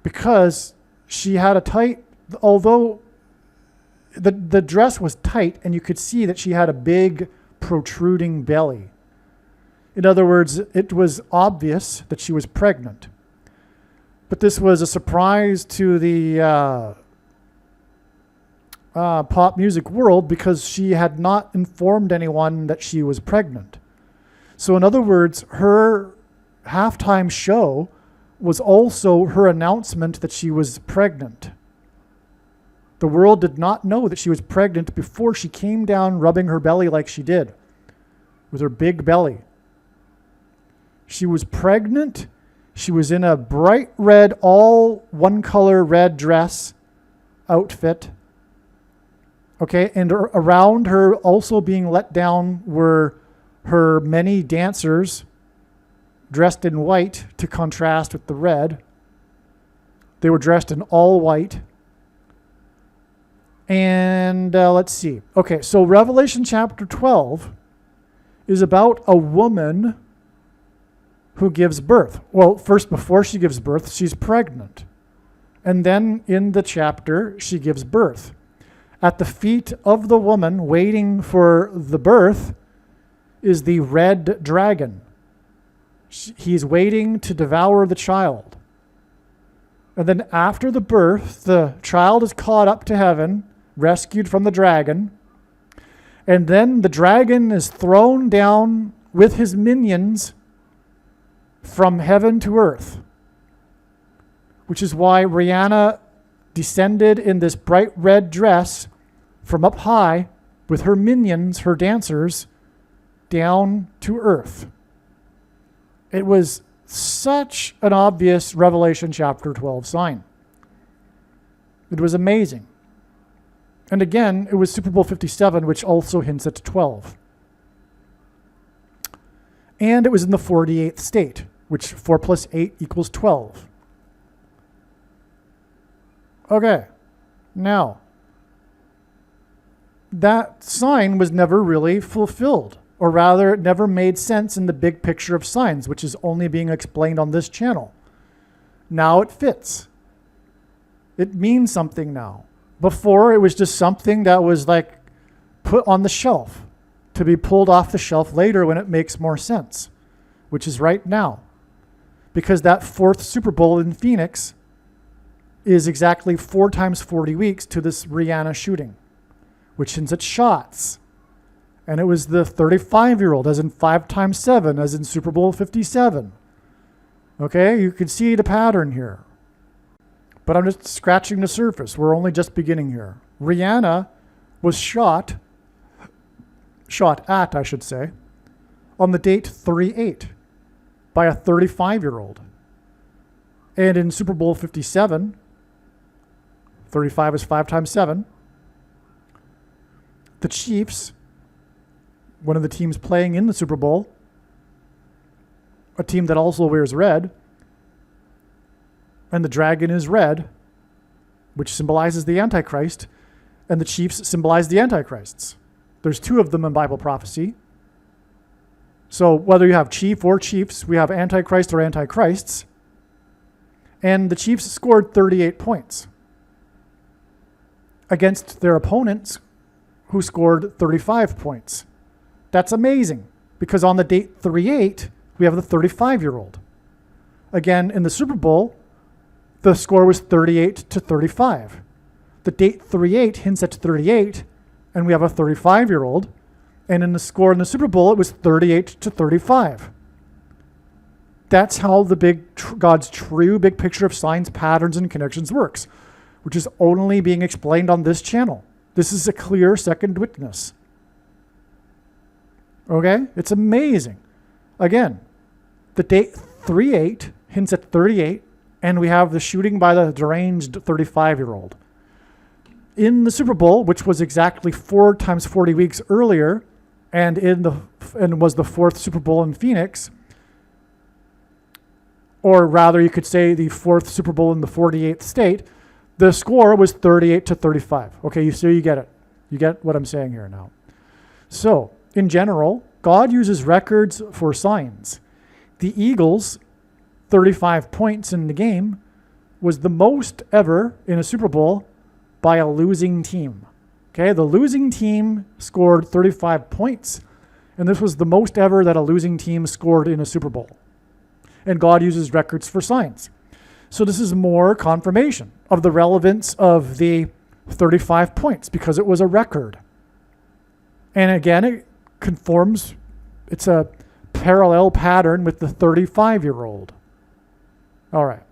because she had a tight, although the dress was tight and you could see that she had a big protruding belly. In other words, it was obvious that she was pregnant. But this was a surprise to the pop music world because she had not informed anyone that she was pregnant. So in other words, her halftime show was also her announcement that she was pregnant. The world did not know that she was pregnant before she came down rubbing her belly like she did, with her big belly. She was pregnant. She was in a bright red, all one color red dress outfit. Okay, and around her also being let down were her many dancers dressed in white to contrast with the red. They were dressed in all white. And let's see. Okay, so Revelation chapter 12 is about a woman who gives birth. Well, first, before she gives birth, she's pregnant. And then in the chapter, she gives birth. At the feet of the woman waiting for the birth is the red dragon. He's waiting to devour the child. And then after the birth, the child is caught up to heaven, rescued from the dragon. And then the dragon is thrown down with his minions from heaven to earth, which is why Rihanna descended in this bright red dress from up high with her minions, her dancers, down to earth. It was such an obvious Revelation chapter 12 sign. It was amazing. And again, it was Super Bowl 57, which also hints at 12. And it was in the 48th state, which 4 plus 8 equals 12. Okay, now, that sign was never really fulfilled, or rather, it never made sense in the big picture of signs, which is only being explained on this channel. Now it fits. It means something now. Before, it was just something that was like put on the shelf to be pulled off the shelf later when it makes more sense, which is right now. Because that fourth Super Bowl in Phoenix is exactly 4 times 40 weeks to this Rihanna shooting, which hints at shots. And it was the 35-year-old, as in 5 times 7, as in Super Bowl 57. Okay, you can see the pattern here. But I'm just scratching the surface. We're only just beginning here. Rihanna was shot at, I should say, on the date 38 by a 35-year-old. And in Super Bowl 57, 35 is 5 times 7, the Chiefs, one of the teams playing in the Super Bowl, a team that also wears red, and the dragon is red, which symbolizes the Antichrist, and the Chiefs symbolize the Antichrists. There's 2 of them in Bible prophecy. So whether you have chief or chiefs, we have Antichrist or Antichrists. And the Chiefs scored 38 points against their opponents who scored 35 points. That's amazing, because on the date 38, we have the 35-year-old. Again, in the Super Bowl, the score was 38 to 35. The date 38 hints at 38, and we have a 35-year-old. And in the score in the Super Bowl, it was 38-35. That's how the God's true big picture of signs, patterns, and connections works, which is only being explained on this channel. This is a clear second witness. Okay? It's amazing. Again, the date 38 hints at 38, and we have the shooting by the deranged 35-year-old. In the Super Bowl, which was exactly 4 times 40 weeks earlier, and was the 4th Super Bowl in Phoenix, or rather you could say the 4th Super Bowl in the 48th state, the score was 38-35. Okay, so you get it. You get what I'm saying here now. So, in general, God uses records for signs. The Eagles' 35 points in the game was the most ever in a Super Bowl by a losing team. Okay, the losing team scored 35 points, and this was the most ever that a losing team scored in a Super Bowl. And God uses records for signs. So this is more confirmation of the relevance of the 35 points because it was a record. And again, it conforms, it's a parallel pattern with the 35-year-old. All right.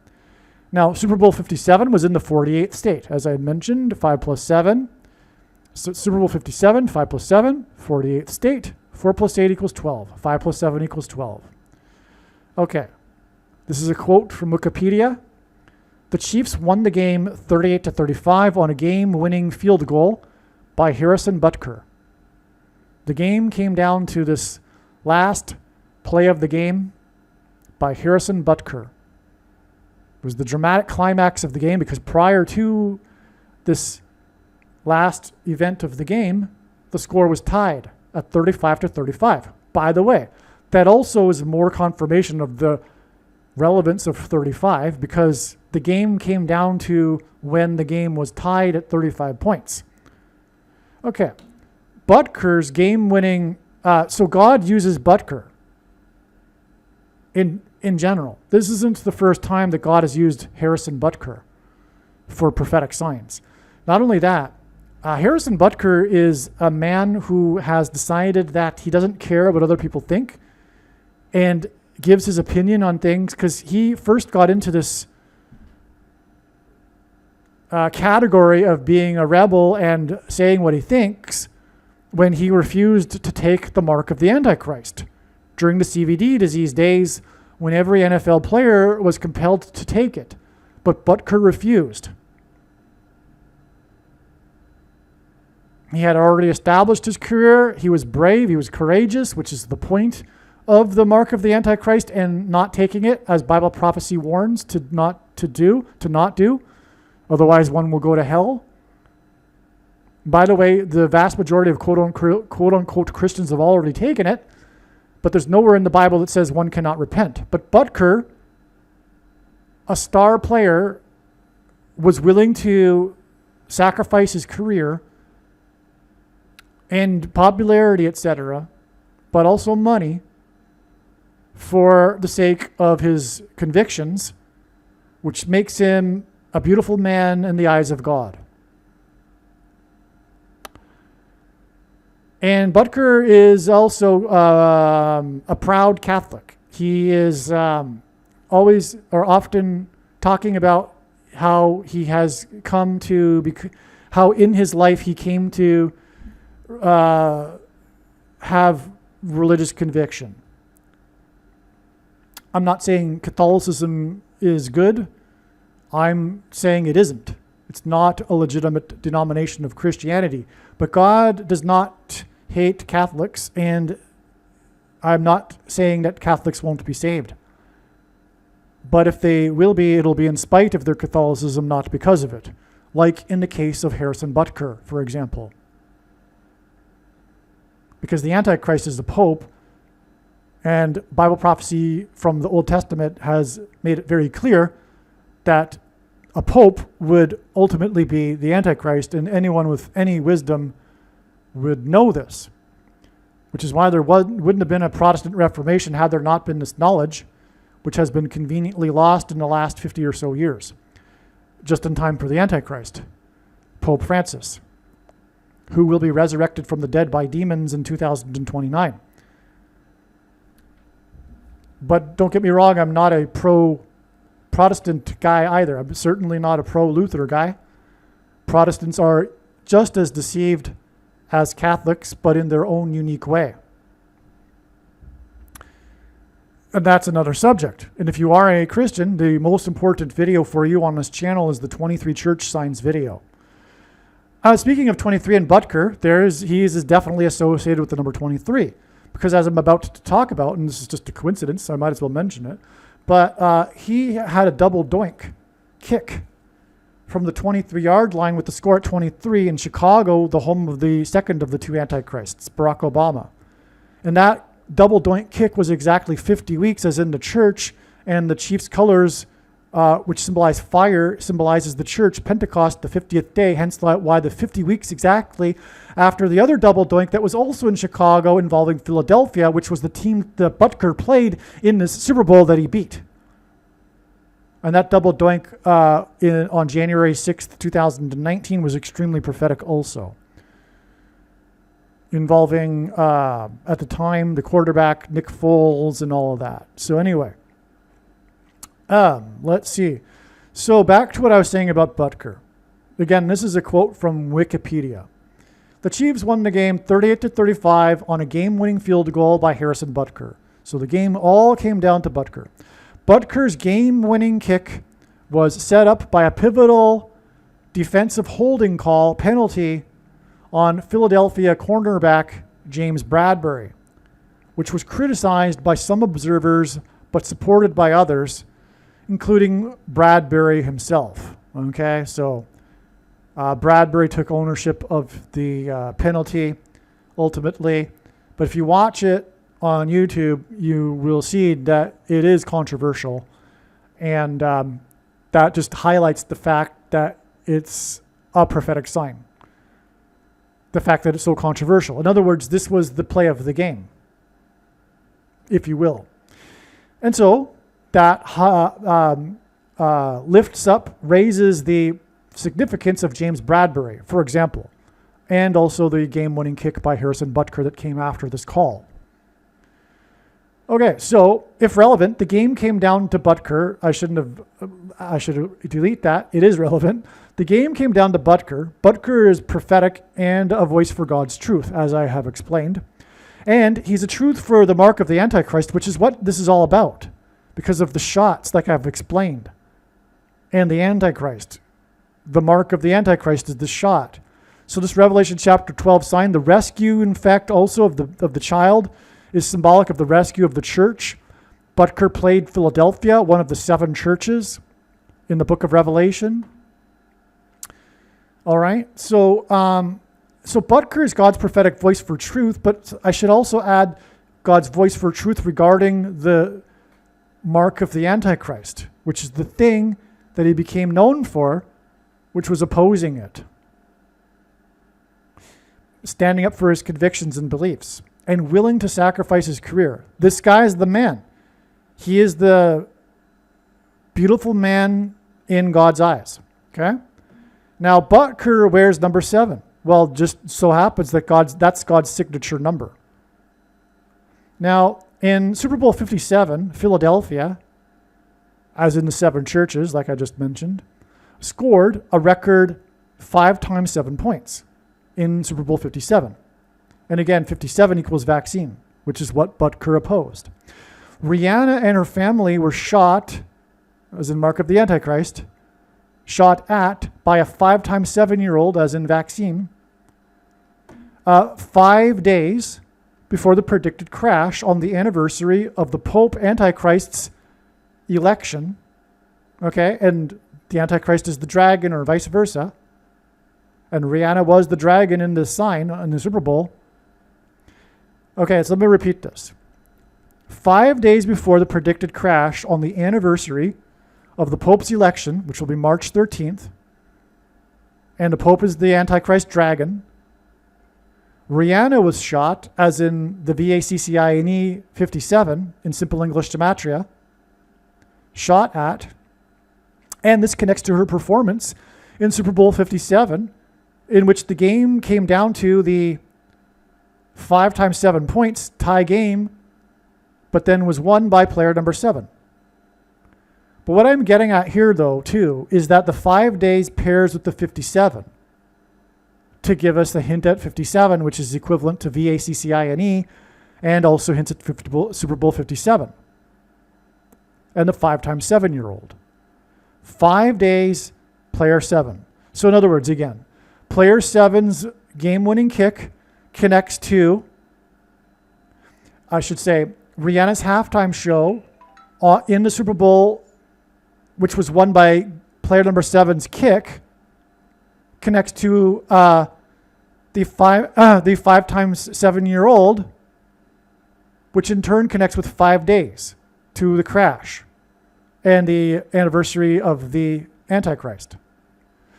Now, Super Bowl 57 was in the 48th state. As I mentioned, 5 plus 7. So Super Bowl 57, 5 plus 7, 48th state. 4 plus 8 equals 12. 5 plus 7 equals 12. Okay. This is a quote from Wikipedia. The Chiefs won the game 38-35 on a game-winning field goal by Harrison Butker. The game came down to this last play of the game by Harrison Butker. It was the dramatic climax of the game because prior to this last event of the game, the score was tied at 35-35. By the way, that also is more confirmation of the relevance of 35 because the game came down to when the game was tied at 35 points. Okay. Butker's game-winning, so God uses Butker in general. This isn't the first time that God has used Harrison Butker for prophetic signs. Not only that, Harrison Butker is a man who has decided that he doesn't care what other people think and gives his opinion on things because he first got into this category of being a rebel and saying what he thinks when he refused to take the mark of the Antichrist. During the CVD disease days, when every NFL player was compelled to take it, but Butker refused. He had already established his career. He was brave. He was courageous, which is the point of the mark of the Antichrist and not taking it, as Bible prophecy warns to not do. Otherwise, one will go to hell. By the way, the vast majority of quote-unquote Christians have already taken it, but there's nowhere in the Bible that says one cannot repent. But Butker, a star player, was willing to sacrifice his career and popularity, etc., but also money for the sake of his convictions, which makes him a beautiful man in the eyes of God. And Butker is also a proud Catholic. He is always or often talking about how he has come to, how in his life he came to have religious conviction. I'm not saying Catholicism is good. I'm saying it isn't. It's not a legitimate denomination of Christianity. But God does not hate Catholics, and I'm not saying that Catholics won't be saved. But if they will be, it'll be in spite of their Catholicism, not because of it. Like in the case of Harrison Butker, for example. Because the Antichrist is the Pope, and Bible prophecy from the Old Testament has made it very clear that a Pope would ultimately be the Antichrist, and anyone with any wisdom would know this. Which is why there wouldn't have been a Protestant Reformation had there not been this knowledge, which has been conveniently lost in the last 50 or so years, just in time for the Antichrist. Pope Francis, who will be resurrected from the dead by demons in 2029. But don't get me wrong, I'm not a pro-Protestant guy either. I'm certainly not a pro-Luther guy. Protestants are just as deceived as Catholics, but in their own unique way. And that's another subject. And if you are a Christian, the most important video for you on this channel is the 23 church signs video. Speaking of 23 and Butker, he is definitely associated with the number 23. Because as I'm about to talk about, and this is just a coincidence, so I might as well mention it, but he had a double doink kick from the 23-yard line with the score at 23 in Chicago, the home of the second of the two antichrists, Barack Obama. And that double doink kick was exactly 50 weeks as in the church, and the Chiefs' colors, which symbolize fire, symbolizes the church, Pentecost, the 50th day, hence why the 50 weeks exactly after the other double doink that was also in Chicago involving Philadelphia, which was the team that Butker played in the Super Bowl that he beat. And that double doink on January 6th, 2019 was extremely prophetic also, involving, at the time, the quarterback, Nick Foles, and all of that. So anyway, let's see. So back to what I was saying about Butker. Again, this is a quote from Wikipedia. The Chiefs won the game 38-35 on a game-winning field goal by Harrison Butker. So the game all came down to Butker. Butker's game-winning kick was set up by a pivotal defensive holding call penalty on Philadelphia cornerback James Bradbury, which was criticized by some observers but supported by others, including Bradbury himself. Okay, so Bradbury took ownership of the penalty ultimately, but if you watch it on YouTube, you will see that it is controversial, and that just highlights the fact that it's a prophetic sign. The fact that it's so controversial. In other words, this was the play of the game, if you will. And so that lifts up, raises the significance of James Bradbury, for example, and also the game-winning kick by Harrison Butker that came after this call. Okay, so if relevant, the game came down to Butker. I should delete that. It is relevant. The game came down to Butker. Butker is prophetic and a voice for God's truth, as I have explained. And he's a truth for the mark of the Antichrist, which is what this is all about, because of the shots, like I've explained. And the Antichrist. The mark of the Antichrist is the shot. So this Revelation chapter 12 sign, the rescue, in fact, also of the child, is symbolic of the rescue of the church. Butker played Philadelphia, one of the 7 churches in the book of Revelation. All right, so Butker is God's prophetic voice for truth, but I should also add God's voice for truth regarding the mark of the Antichrist, which is the thing that he became known for, which was opposing it, standing up for his convictions and beliefs, and willing to sacrifice his career. This guy is the man. He is the beautiful man in God's eyes. Okay? Now, Butker wears number 7. Well, just so happens that that's God's signature number. Now, in Super Bowl 57, Philadelphia, as in the 7 churches, like I just mentioned, scored a record 5 times 7 points in Super Bowl 57. And again, 57 equals vaccine, which is what Butker opposed. Rihanna and her family were shot, as in mark of the Antichrist, shot at by a 5 times 7-year-old, as in vaccine, 5 days before the predicted crash on the anniversary of the Pope Antichrist's election. Okay, and the Antichrist is the dragon, or vice versa. And Rihanna was the dragon in the sign in the Super Bowl. Okay, so let me repeat this. 5 days before the predicted crash on the anniversary of the Pope's election, which will be March 13th, and the Pope is the Antichrist dragon, Rihanna was shot, as in the VACCINE 57, in Simple English Gematria, shot at, and this connects to her performance in Super Bowl 57, in which the game came down to the 5 times 7 points tie game, but then was won by player number 7. But what I'm getting at here, though, too, is that the 5 days pairs with the 57 to give us the hint at 57, which is equivalent to VACCINE, and also hints at Super Bowl 57. And the 5 times 7-year-old. 5 days, player 7. So in other words, again, player 7's game-winning kick connects to, I should say, Rihanna's halftime show in the Super Bowl, which was won by player number 7's kick, connects to the 5 times 7-year-old, which in turn connects with 5 days to the crash and the anniversary of the Antichrist.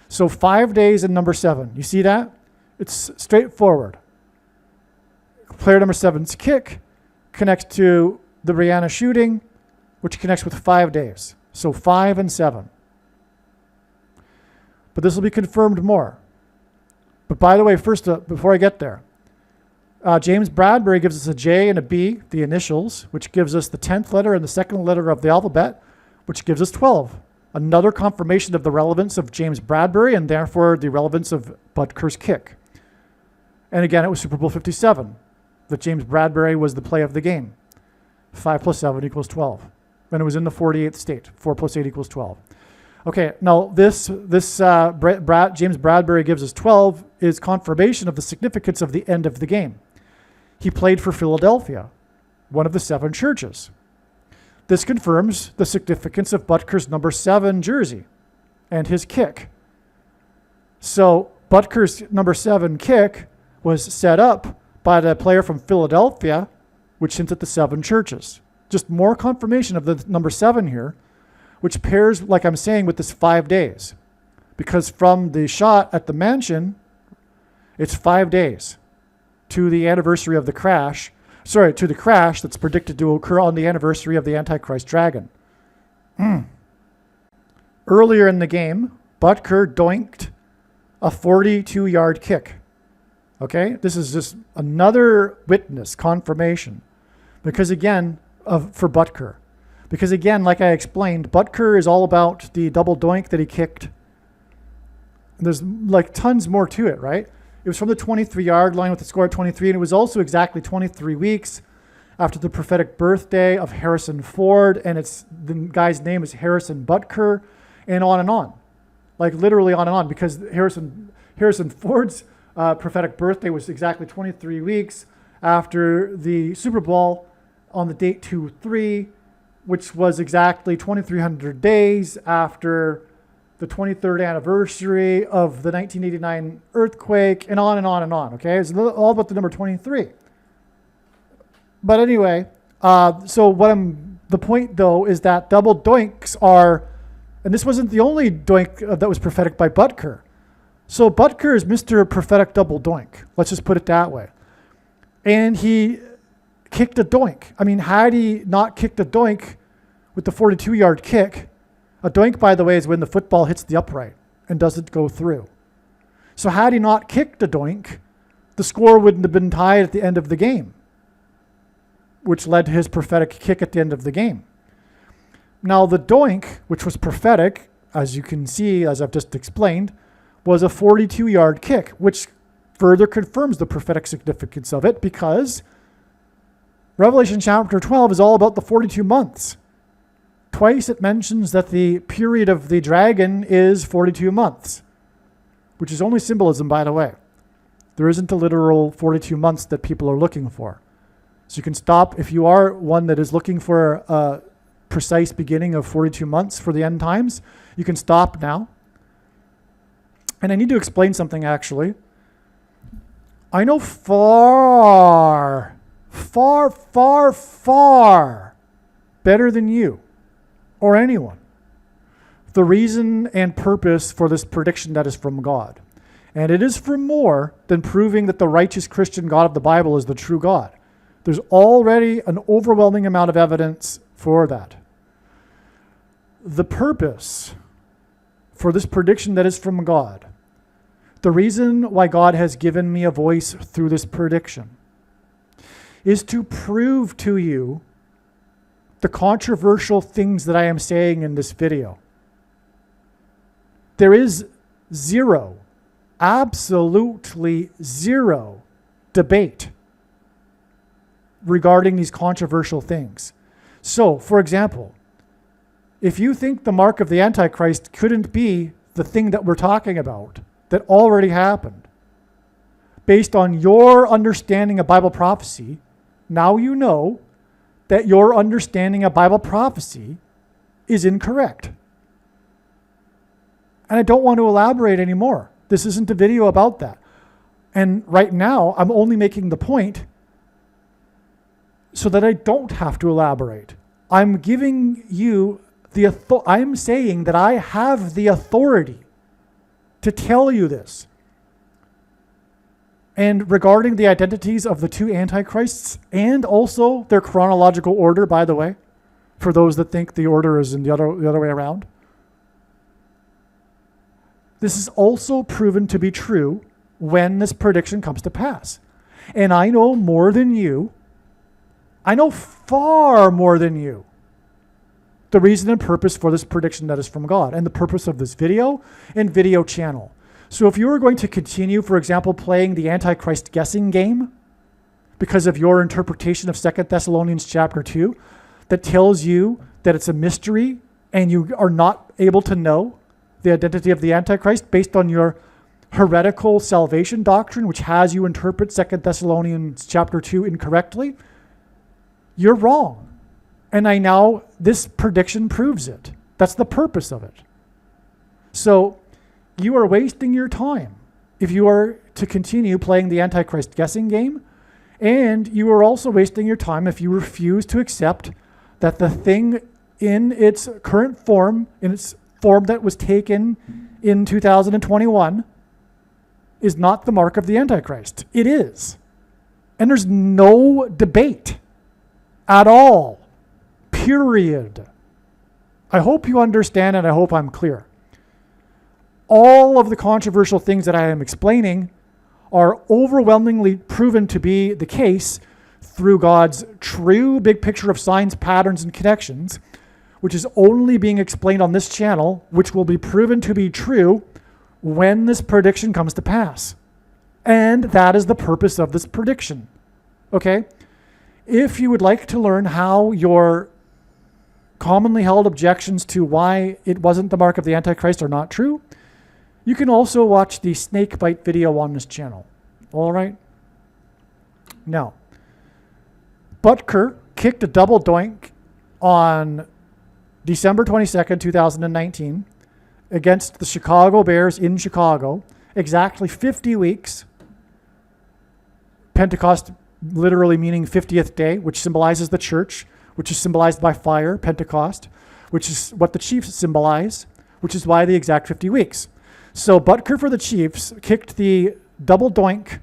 So 5 days and number 7. You see that? It's straightforward. Player number 7's kick connects to the Rihanna shooting, which connects with 5 days. So 5 and 7. But this will be confirmed more. But by the way, first, before I get there, James Bradbury gives us a J and a B, the initials, which gives us the 10th letter and the second letter of the alphabet, which gives us 12. Another confirmation of the relevance of James Bradbury and therefore the relevance of Butker's kick. And again, it was Super Bowl 57, that James Bradbury was the play of the game. 5 plus 7 equals 12. And it was in the 48th state. 4 plus 8 equals 12. Okay, now this James Bradbury gives us 12 is confirmation of the significance of the end of the game. He played for Philadelphia, one of the 7 churches. This confirms the significance of Butker's number 7 jersey and his kick. So Butker's number 7 kick was set up by the player from Philadelphia, which hints at the 7 churches. Just more confirmation of the number 7 here, which pairs, like I'm saying, with this 5 days. Because from the shot at the mansion, it's 5 days to the anniversary of the crash. Sorry, to the crash that's predicted to occur on the anniversary of the Antichrist dragon. Earlier in the game, Butker doinked a 42-yard kick. Okay, this is just another witness, confirmation. Because again, for Butker. Because again, like I explained, Butker is all about the double doink that he kicked. There's like tons more to it, right? It was from the 23-yard line with the score at 23, and it was also exactly 23 weeks after the prophetic birthday of Harrison Ford, and the guy's name is Harrison Butker, and on. Like literally on and on, because Harrison Ford's prophetic birthday was exactly 23 weeks after the Super Bowl on the date 2-3, which was exactly 2,300 days after the 23rd anniversary of the 1989 earthquake, and on and on and on, okay? It's all about the number 23. But anyway, the point, though, is that double doinks are, and this wasn't the only doink that was prophetic by Butker. So Butker is Mr. Prophetic Double Doink. Let's just put it that way. And he kicked a doink. I mean, had he not kicked a doink with the 42-yard kick, a doink, by the way, is when the football hits the upright and doesn't go through. So had he not kicked a doink, the score wouldn't have been tied at the end of the game, which led to his prophetic kick at the end of the game. Now, the doink, which was prophetic, as you can see, as I've just explained, was a 42-yard kick, which further confirms the prophetic significance of it, because Revelation chapter 12 is all about the 42 months. Twice it mentions that the period of the dragon is 42 months, which is only symbolism, by the way. There isn't a literal 42 months that people are looking for. So you can stop, if you are one that is looking for a precise beginning of 42 months for the end times, you can stop now. And I need to explain something, actually. I know far better than you or anyone the reason and purpose for this prediction that is from God. And it is for more than proving that the righteous Christian God of the Bible is the true God. There's already an overwhelming amount of evidence for that. The purpose for this prediction that is from God The reason why God has given me a voice through this prediction is to prove to you the controversial things that I am saying in this video. There is zero, absolutely zero debate regarding these controversial things. So, for example, if you think the mark of the Antichrist couldn't be the thing that we're talking about, that already happened, based on your understanding of Bible prophecy, now you know that your understanding of Bible prophecy is incorrect. And I don't want to elaborate anymore. This isn't a video about that. And right now, I'm only making the point so that I don't have to elaborate. I'm giving you I'm saying that I have the authority to tell you this. And regarding the identities of the two antichrists and also their chronological order, by the way, for those that think the order is in the other way around, this is also proven to be true when this prediction comes to pass. And I know more than you. I know far more than you the reason and purpose for this prediction that is from God and the purpose of this video and video channel. So if you were going to continue, for example, playing the Antichrist guessing game because of your interpretation of 2 Thessalonians chapter 2 that tells you that it's a mystery and you are not able to know the identity of the Antichrist based on your heretical salvation doctrine, which has you interpret 2 Thessalonians chapter 2 incorrectly, you're wrong. And this prediction proves it. That's the purpose of it. So you are wasting your time if you are to continue playing the Antichrist guessing game. And you are also wasting your time if you refuse to accept that the thing in its current form, in its form that was taken in 2021, is not the mark of the Antichrist. It is. And there's no debate at all. Period. I hope you understand and I hope I'm clear. All of the controversial things that I am explaining are overwhelmingly proven to be the case through God's true big picture of signs, patterns, and connections, which is only being explained on this channel, which will be proven to be true when this prediction comes to pass. And that is the purpose of this prediction. Okay? If you would like to learn how your commonly held objections to why it wasn't the mark of the Antichrist are not true, you can also watch the snake bite video on this channel. All right? Now, Butker kicked a double doink on December 22nd, 2019 against the Chicago Bears in Chicago, exactly 50 weeks. Pentecost literally meaning 50th day, which symbolizes the church, which is symbolized by fire, Pentecost, which is what the Chiefs symbolize, which is why the exact 50 weeks. So Butker for the Chiefs kicked the double doink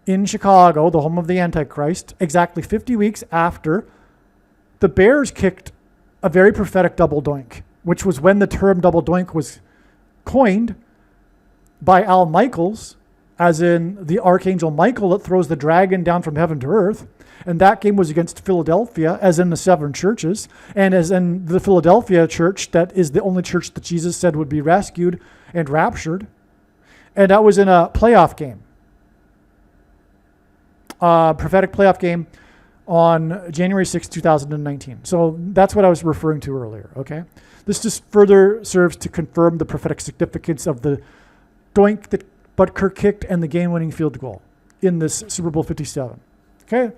in Chicago, the home of the Antichrist, exactly 50 weeks after the Bears kicked a very prophetic double doink, which was when the term double doink was coined by Al Michaels, as in the Archangel Michael that throws the dragon down from heaven to earth. And that game was against Philadelphia, as in the seven churches, and as in the Philadelphia church, that is the only church that Jesus said would be rescued and raptured. And that was in a playoff game, prophetic playoff game on January 6, 2019. So that's what I was referring to earlier, okay? This just further serves to confirm the prophetic significance of the doink that Butker kicked and the game-winning field goal in this Super Bowl 57, okay?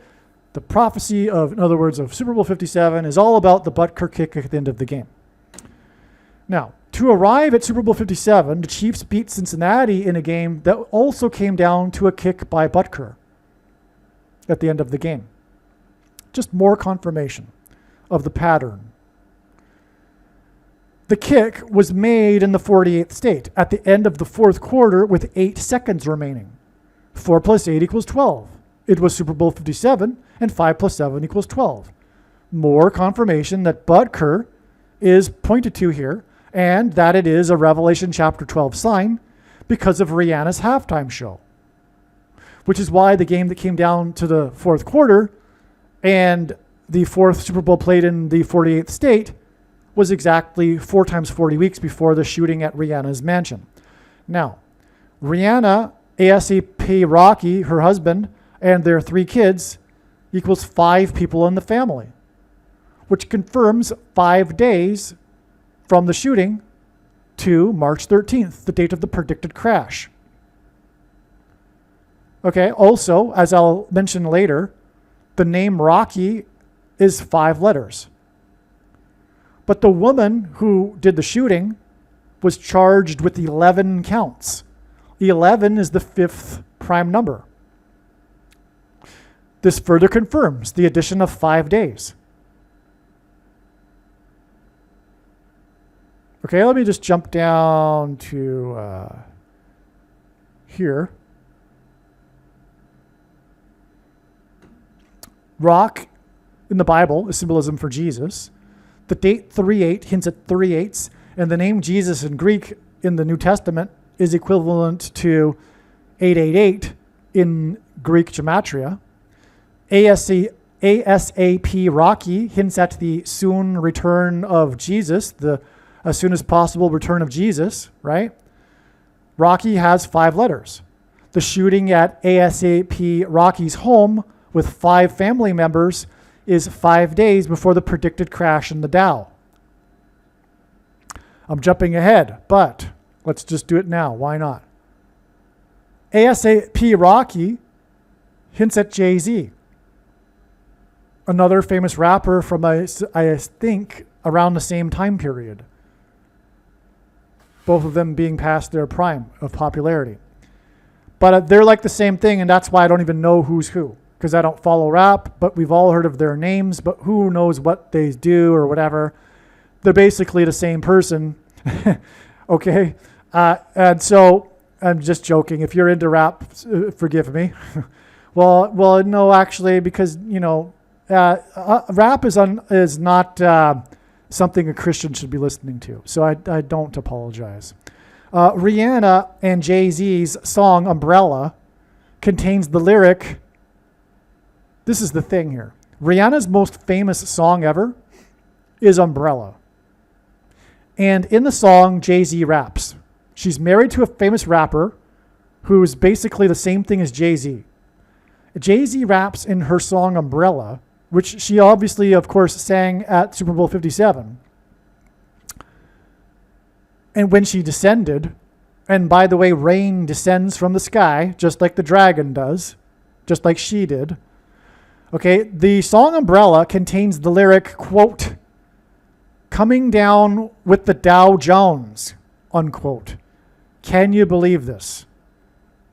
The prophecy of, in other words, of Super Bowl 57 is all about the Butker kick at the end of the game. Now, to arrive at Super Bowl 57, the Chiefs beat Cincinnati in a game that also came down to a kick by Butker at the end of the game. Just more confirmation of the pattern. The kick was made in the 48th state at the end of the fourth quarter with 8 seconds remaining. 4 plus 8 equals 12. It was Super Bowl 57, and 5 plus 7 equals 12. More confirmation that Butker is pointed to here, and that it is a Revelation chapter 12 sign, because of Rihanna's halftime show, which is why the game that came down to the fourth quarter and the fourth Super Bowl played in the 48th state was exactly 4 times 40 weeks before the shooting at Rihanna's mansion. Now, Rihanna, ASAP Rocky, her husband, and their 3 kids equals 5 people in the family, which confirms 5 days from the shooting to March 13th, the date of the predicted crash. Okay, also, as I'll mention later, the name Rocky is 5 letters. But the woman who did the shooting was charged with 11 counts. 11 is the 5th prime number. This further confirms the addition of 5 days. Okay, let me just jump down to here. Rock in the Bible is symbolism for Jesus. The date 38 hints at 38s, and the name Jesus in Greek in the New Testament is equivalent to 888 in Greek gematria. ASAP Rocky hints at the soon return of Jesus, the as soon as possible return of Jesus, right? Rocky has 5 letters. The shooting at ASAP Rocky's home with 5 family members is 5 days before the predicted crash in the Dow. I'm jumping ahead, but let's just do it now. Why not? ASAP Rocky hints at Jay-Z, another famous rapper from, I think, around the same time period. Both of them being past their prime of popularity. But they're like the same thing, and that's why I don't even know who's who, because I don't follow rap, but we've all heard of their names, but who knows what they do or whatever. They're basically the same person, okay? And so I'm just joking. If you're into rap, forgive me. well, no, actually, because, rap is not something a Christian should be listening to. So I don't apologize. Rihanna and Jay-Z's song Umbrella contains the lyric. This is the thing here. Rihanna's most famous song ever is Umbrella. And in the song, Jay-Z raps. She's married to a famous rapper who is basically the same thing as Jay-Z. Jay-Z raps in her song Umbrella, which she obviously, of course, sang at Super Bowl 57. And when she descended, and by the way, rain descends from the sky, just like the dragon does, just like she did. Okay, the song Umbrella contains the lyric, quote, coming down with the Dow Jones, unquote. Can you believe this?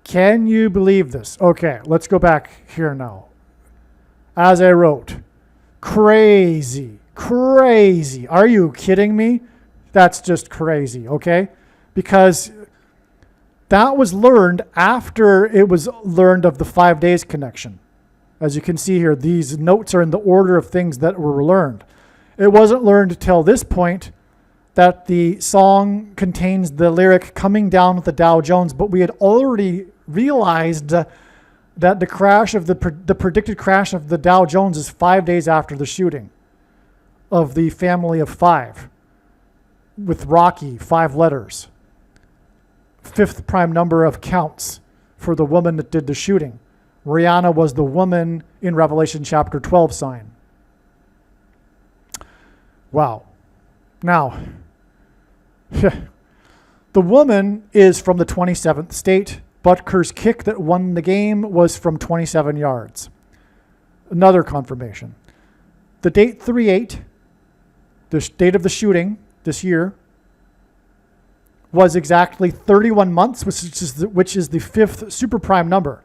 Can you believe this? Okay, let's go back here now. As I wrote, crazy. Are you kidding me? That's just crazy, okay? Because that was learned after it was learned of the 5 days connection. As you can see here, these notes are in the order of things that were learned. It wasn't learned till this point that the song contains the lyric coming down with the Dow Jones, but we had already realized that the crash of the predicted crash of the Dow Jones is 5 days after the shooting of the family of 5 with Rocky, 5 letters. 5th prime number of counts for the woman that did the shooting. Rihanna was the woman in Revelation chapter 12 sign. Wow. Now, the woman is from the 27th state. Butker's kick that won the game was from 27 yards. Another confirmation. The date 38, the date of the shooting this year, was exactly 31 months, which is the 5th super prime number.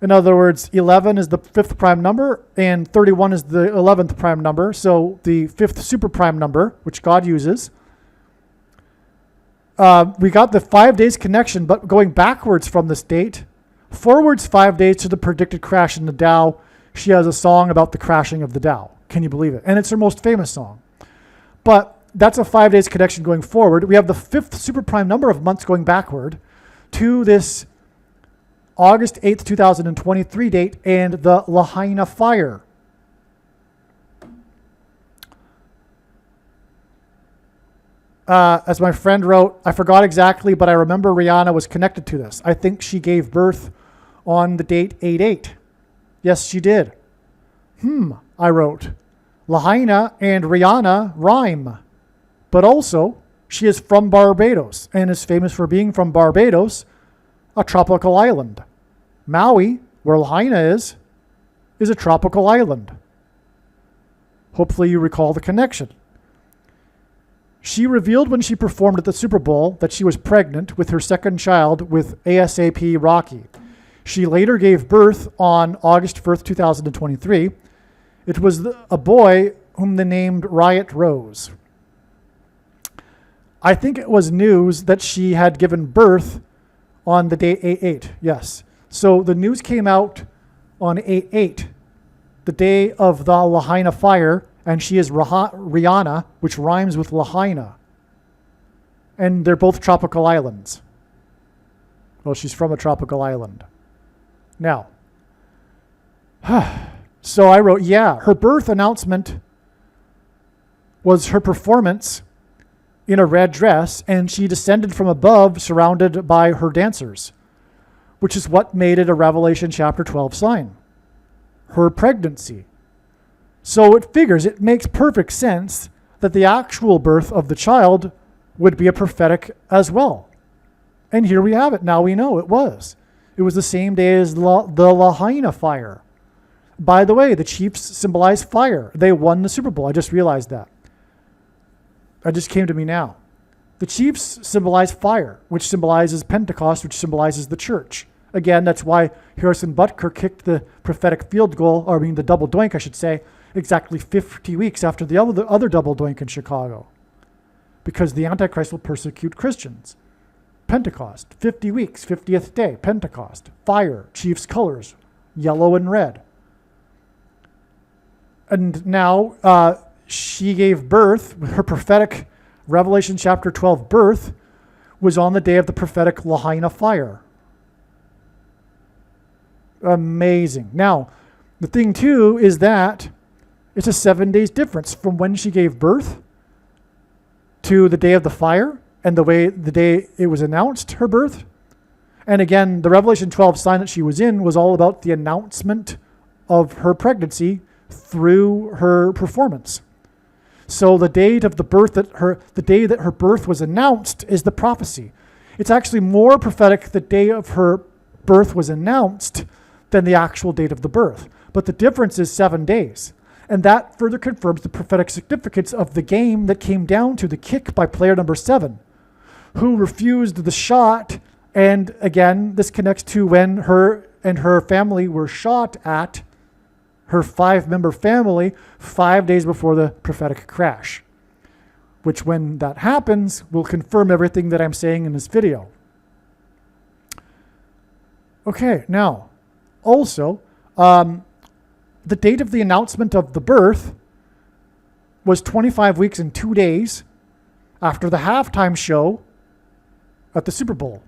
In other words, 11 is the 5th prime number, and 31 is the 11th prime number. So the 5th super prime number, which God uses. We got the 5 days connection, but going backwards from this date, forwards 5 days to the predicted crash in the Dow. She has a song about the crashing of the Dow. Can you believe it? And it's her most famous song. But that's a 5 days connection going forward. We have the 5th super prime number of months going backward. to this August 8th, 2023 date and the Lahaina fire. As my friend wrote, I forgot exactly, but I remember Rihanna was connected to this. I think she gave birth on the date 8/8. Yes, she did. I wrote. Lahaina and Rihanna rhyme. But also, she is from Barbados and is famous for being from Barbados, a tropical island. Maui, where Lahaina is a tropical island. Hopefully you recall the connection. She revealed when she performed at the Super Bowl that she was pregnant with her second child with ASAP Rocky. She later gave birth on August 1st, 2023. It was a boy whom they named Riot Rose. I think it was news that she had given birth on the day 8/8. Yes. So the news came out on 8/8, the day of the Lahaina fire, and she is Rihanna, which rhymes with Lahaina. And they're both tropical islands. Well, she's from a tropical island. Now, so I wrote, yeah, her birth announcement was her performance in a red dress, and she descended from above surrounded by her dancers, which is what made it a Revelation chapter 12 sign, her pregnancy. So it makes perfect sense that the actual birth of the child would be a prophetic as well. And here we have it. Now we know it was. It was the same day as the Lahaina fire. By the way, the Chiefs symbolize fire. They won the Super Bowl. I just realized that. It just came to me now. The Chiefs symbolize fire, which symbolizes Pentecost, which symbolizes the church. Again, that's why Harrison Butker kicked the prophetic field goal, the double doink, I should say, exactly 50 weeks after the other double doink in Chicago. Because the Antichrist will persecute Christians. Pentecost, 50 weeks, 50th day, Pentecost, fire, Chiefs colors, yellow and red. And now she gave birth, her prophetic Revelation chapter 12 birth was on the day of the prophetic Lahaina fire. Amazing. Now, the thing too is that it's a 7 days difference from when she gave birth to the day of the fire and the day it was announced, her birth. And again, the Revelation 12 sign that she was in was all about the announcement of her pregnancy through her performance. So the date of the birth the day that her birth was announced is the prophecy. It's actually more prophetic the day of her birth was announced than the actual date of the birth. But the difference is 7 days. And that further confirms the prophetic significance of the game that came down to the kick by player number 7, who refused the shot. And again, this connects to when her and her family were shot at, her 5-member family, 5 days before the prophetic crash, which when that happens will confirm everything that I'm saying in this video. Okay, now, also, the date of the announcement of the birth was 25 weeks and 2 days after the halftime show at the Super Bowl.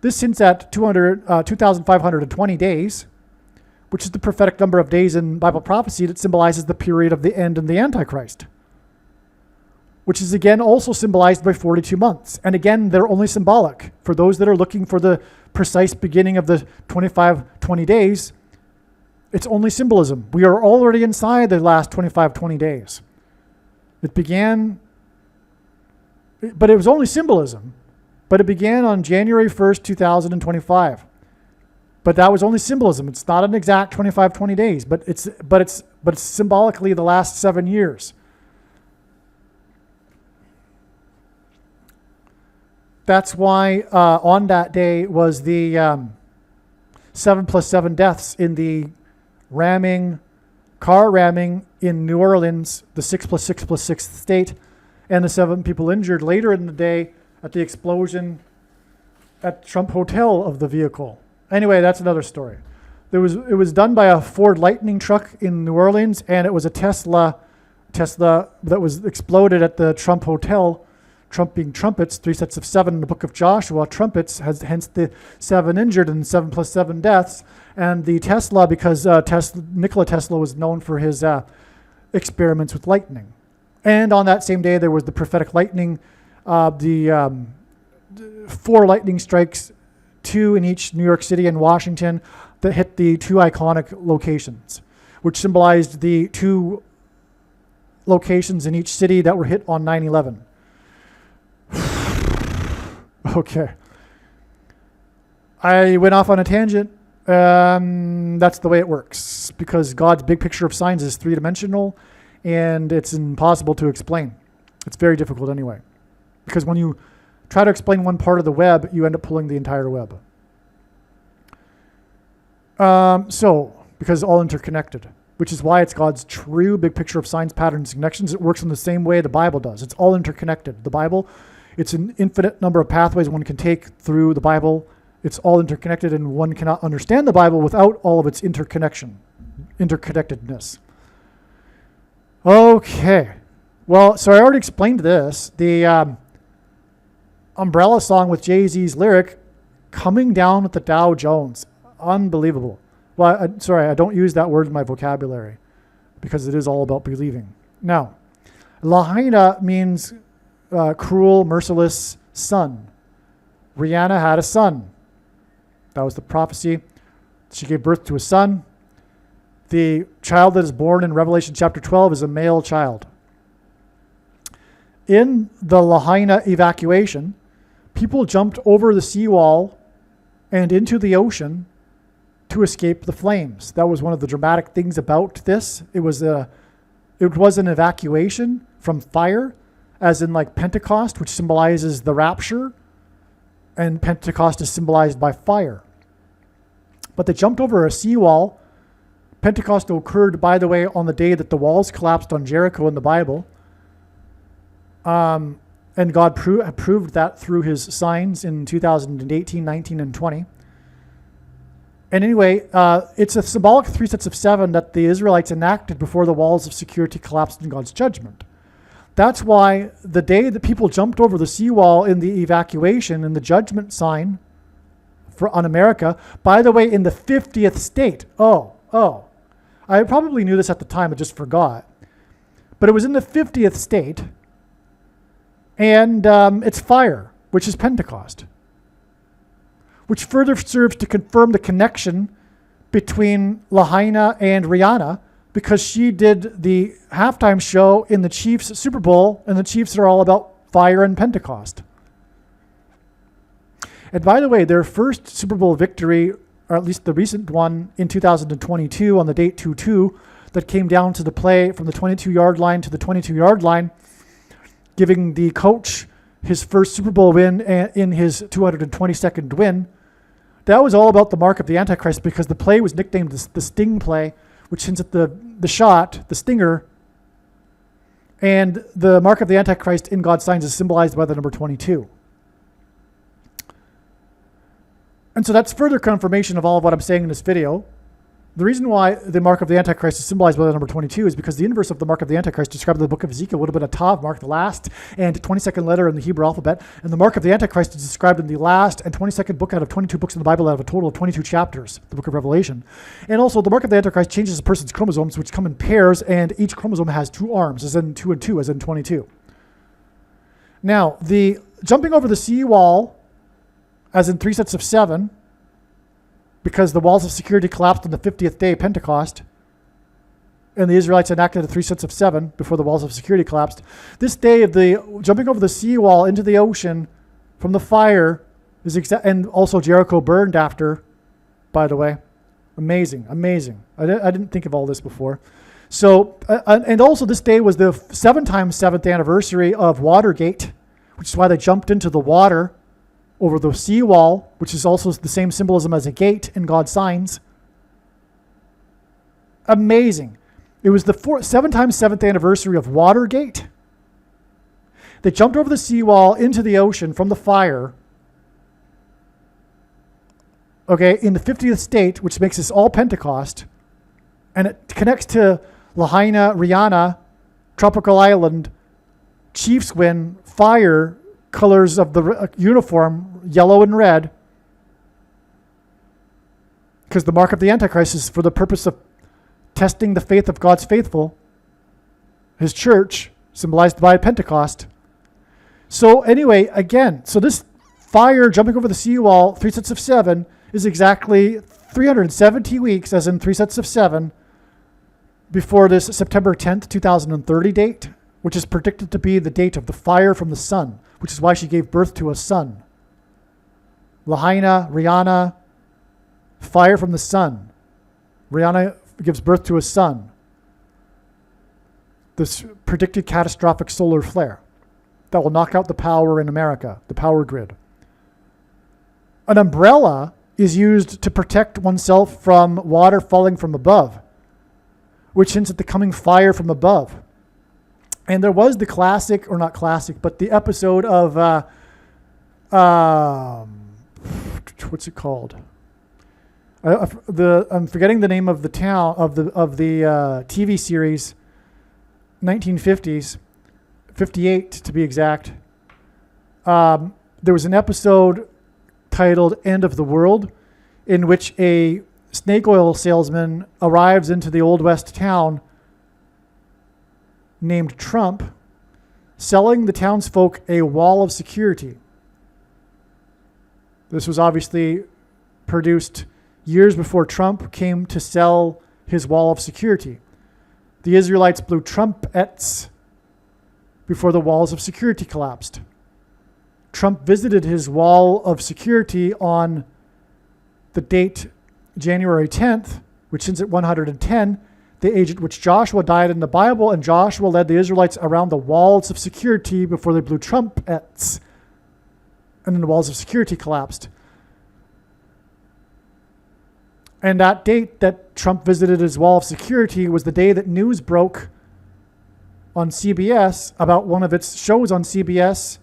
This hints at 2,520 days, which is the prophetic number of days in Bible prophecy that symbolizes the period of the end and the Antichrist, which is again also symbolized by 42 months. And again, they're only symbolic. For those that are looking for the precise beginning of the 20 days, it's only symbolism. We are already inside the last 20 days. It began, but it was only symbolism, but it began on January 1st, 2025. But that was only symbolism. It's not an exact 20 days, but it's symbolically the last 7 years. That's why on that day was the 7+7 deaths in the car ramming in New Orleans, the 6+6+6 state, and the 7 people injured later in the day at the explosion at Trump Hotel of the vehicle. Anyway, that's another story. It was done by a Ford Lightning truck in New Orleans, and it was a Tesla that was exploded at the Trump Hotel trumping trumpets, 3 sets of 7 in the book of Joshua, trumpets, hence the 7 injured and 7 plus 7 deaths. And the Tesla, because Nikola Tesla was known for his experiments with lightning. And on that same day, there was the prophetic lightning, the 4 lightning strikes, 2 in each New York City and Washington, that hit the 2 iconic locations, which symbolized the 2 locations in each city that were hit on 9/11. Okay. I went off on a tangent. That's the way it works, because God's big picture of signs is 3-dimensional, and it's impossible to explain. It's very difficult anyway, because when you try to explain one part of the web, you end up pulling the entire web. Because all interconnected, which is why it's God's true big picture of signs, patterns, and connections. It works in the same way the Bible does. It's all interconnected. The Bible, it's an infinite number of pathways one can take through the Bible. It's all interconnected, and one cannot understand the Bible without all of its interconnectedness. Okay. Well, so I already explained this. The Umbrella song with Jay-Z's lyric, coming down with the Dow Jones. Unbelievable. Well, I don't use that word in my vocabulary because it is all about believing. Now, Lahaina means cruel, merciless son. Rihanna had a son. That was the prophecy. She gave birth to a son. The child that is born in Revelation chapter 12 is a male child. In the Lahaina evacuation, people jumped over the seawall and into the ocean to escape the flames. That was one of the dramatic things about this. It was an evacuation from fire, as in like Pentecost, which symbolizes the rapture, and Pentecost is symbolized by fire. But they jumped over a seawall. Pentecost occurred, by the way, on the day that the walls collapsed on Jericho in the Bible. And God proved that through his signs in 2018, 19, and 20. And anyway, it's a symbolic 3 sets of 7 that the Israelites enacted before the walls of security collapsed in God's judgment. That's why the day that people jumped over the seawall in the evacuation, in the judgment sign on America, by the way, in the 50th state. I probably knew this at the time, I just forgot. But it was in the 50th state, and it's fire, which is Pentecost, which further serves to confirm the connection between Lahaina and Rihanna, because she did the halftime show in the Chiefs Super Bowl, and the Chiefs are all about fire and Pentecost. And by the way, their first Super Bowl victory, or at least the recent one in 2022 on the date 2-2, that came down to the play from the 22-yard line to the 22-yard line, giving the coach his first Super Bowl win in his 222nd win. That was all about the mark of the Antichrist, because the play was nicknamed the Sting play, which hints at the shot, the stinger. And the mark of the Antichrist in God's signs is symbolized by the number 22. And so that's further confirmation of all of what I'm saying in this video. The reason why the mark of the Antichrist is symbolized by the number 22 is because the inverse of the mark of the Antichrist described in the book of Ezekiel would have been a Tav mark, the last and 22nd letter in the Hebrew alphabet. And the mark of the Antichrist is described in the last and 22nd book out of 22 books in the Bible out of a total of 22 chapters, the book of Revelation. And also the mark of the Antichrist changes a person's chromosomes, which come in pairs, and each chromosome has 2 arms, as in 2 and 2, as in 22. Now, the jumping over the seawall, as in 3 sets of 7, because the walls of security collapsed on the 50th day, Pentecost, and the Israelites enacted the 3 sets of 7 before the walls of security collapsed. This day of the jumping over the seawall into the ocean from the fire is and also Jericho burned after, by the way. Amazing. I didn't think of all this before. So, and also this day was the 7 times 7th anniversary of Watergate, which is why they jumped into the water over the seawall, which is also the same symbolism as a gate in God's signs. Amazing. It was the 7 times 7th anniversary of Watergate. They jumped over the seawall into the ocean from the fire, okay, in the 50th state, which makes this all Pentecost, and it connects to Lahaina, Rihanna, Tropical Island, Chiefs win, fire, colors of the uniform, yellow and red, because the mark of the Antichrist is for the purpose of testing the faith of God's faithful, his church, symbolized by Pentecost. So anyway, again, so this fire jumping over the seawall, 3 sets of 7, is exactly 370 weeks, as in 3 sets of 7, before this September 10th, 2030 date, which is predicted to be the date of the fire from the sun, which is why she gave birth to a son. Lahaina, Rihanna, fire from the sun. Rihanna gives birth to a son. This predicted catastrophic solar flare that will knock out the power in America, the power grid. An umbrella is used to protect oneself from water falling from above, which hints at the coming fire from above. And there was the classic, or not classic, but the episode of, what's it called? I'm forgetting the name of the town, of the TV series, 1950s, 58 to be exact. There was an episode titled End of the World, in which a snake oil salesman arrives into the Old West town named Trump, selling the townsfolk a wall of security. This was obviously produced years before Trump came to sell his wall of security. The Israelites blew trumpets before the walls of security collapsed. Trump visited his wall of security on the date January 10th, which ends at 110, the age at which Joshua died in the Bible, and Joshua led the Israelites around the walls of security before they blew trumpets, and then the walls of security collapsed. And that date that Trump visited his wall of security was the day that news broke on CBS about one of its shows on CBS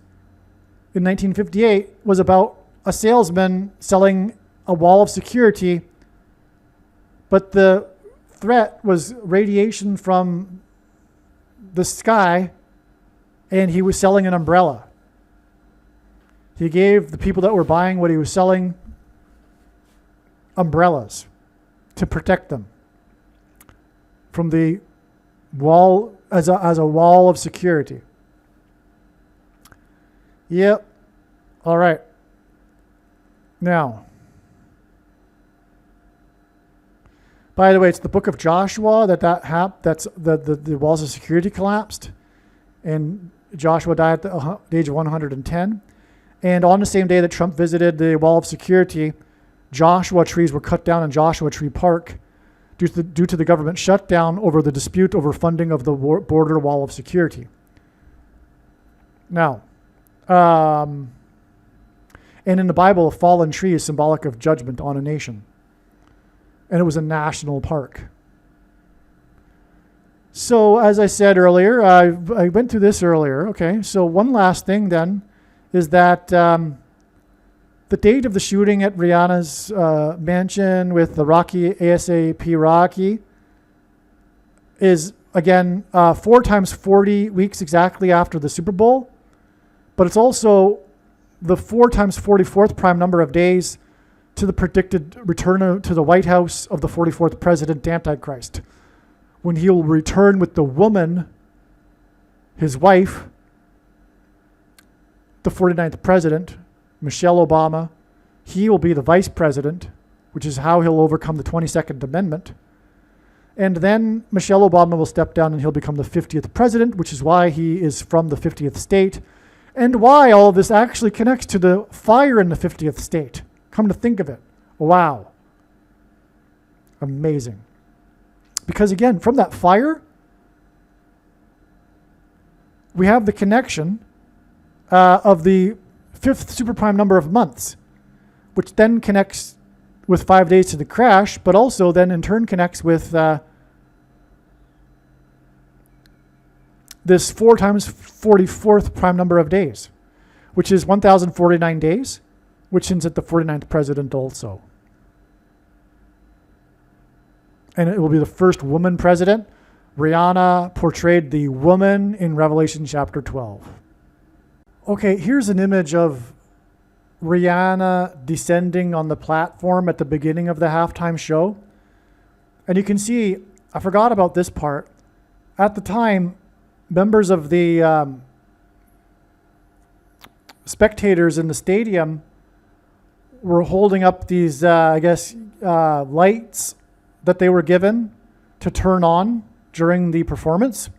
in 1958 was about a salesman selling a wall of security, but the threat was radiation from the sky, and he was selling an umbrella. He gave the people that were buying what he was selling umbrellas to protect them from the wall, as a wall of security. Yep. All right. Now, by the way, it's the book of Joshua that's the walls of security collapsed, and Joshua died at the age of 110. And on the same day that Trump visited the wall of security, Joshua trees were cut down in Joshua Tree Park due to the government shutdown over the dispute over funding of the border wall of security. Now, and in the Bible, a fallen tree is symbolic of judgment on a nation. And it was a national park. So, as I said earlier, I went through this earlier. Okay, so one last thing then is that the date of the shooting at Rihanna's mansion with the Rocky ASAP Rocky is, again, 4 times 40 weeks exactly after the Super Bowl. But it's also the 4 times 44th prime number of days to the predicted return to the White House of the 44th president, Antichrist, when he will return with the woman, his wife, the 49th president, Michelle Obama. He will be the vice president, which is how he'll overcome the 22nd Amendment. And then Michelle Obama will step down and he'll become the 50th president, which is why he is from the 50th state, and why all of this actually connects to the fire in the 50th state. Come to think of it. Wow. Amazing. Because again, from that fire, we have the connection of the 5th superprime number of months, which then connects with 5 days to the crash, but also then in turn connects with this 4 times 44th prime number of days, which is 1,049 days, which ends at the 49th president also. And it will be the first woman president. Rihanna portrayed the woman in Revelation chapter 12. Okay, here's an image of Rihanna descending on the platform at the beginning of the halftime show. And you can see, I forgot about this part. At the time, members of the spectators in the stadium were holding up these, lights that they were given to turn on during the performance.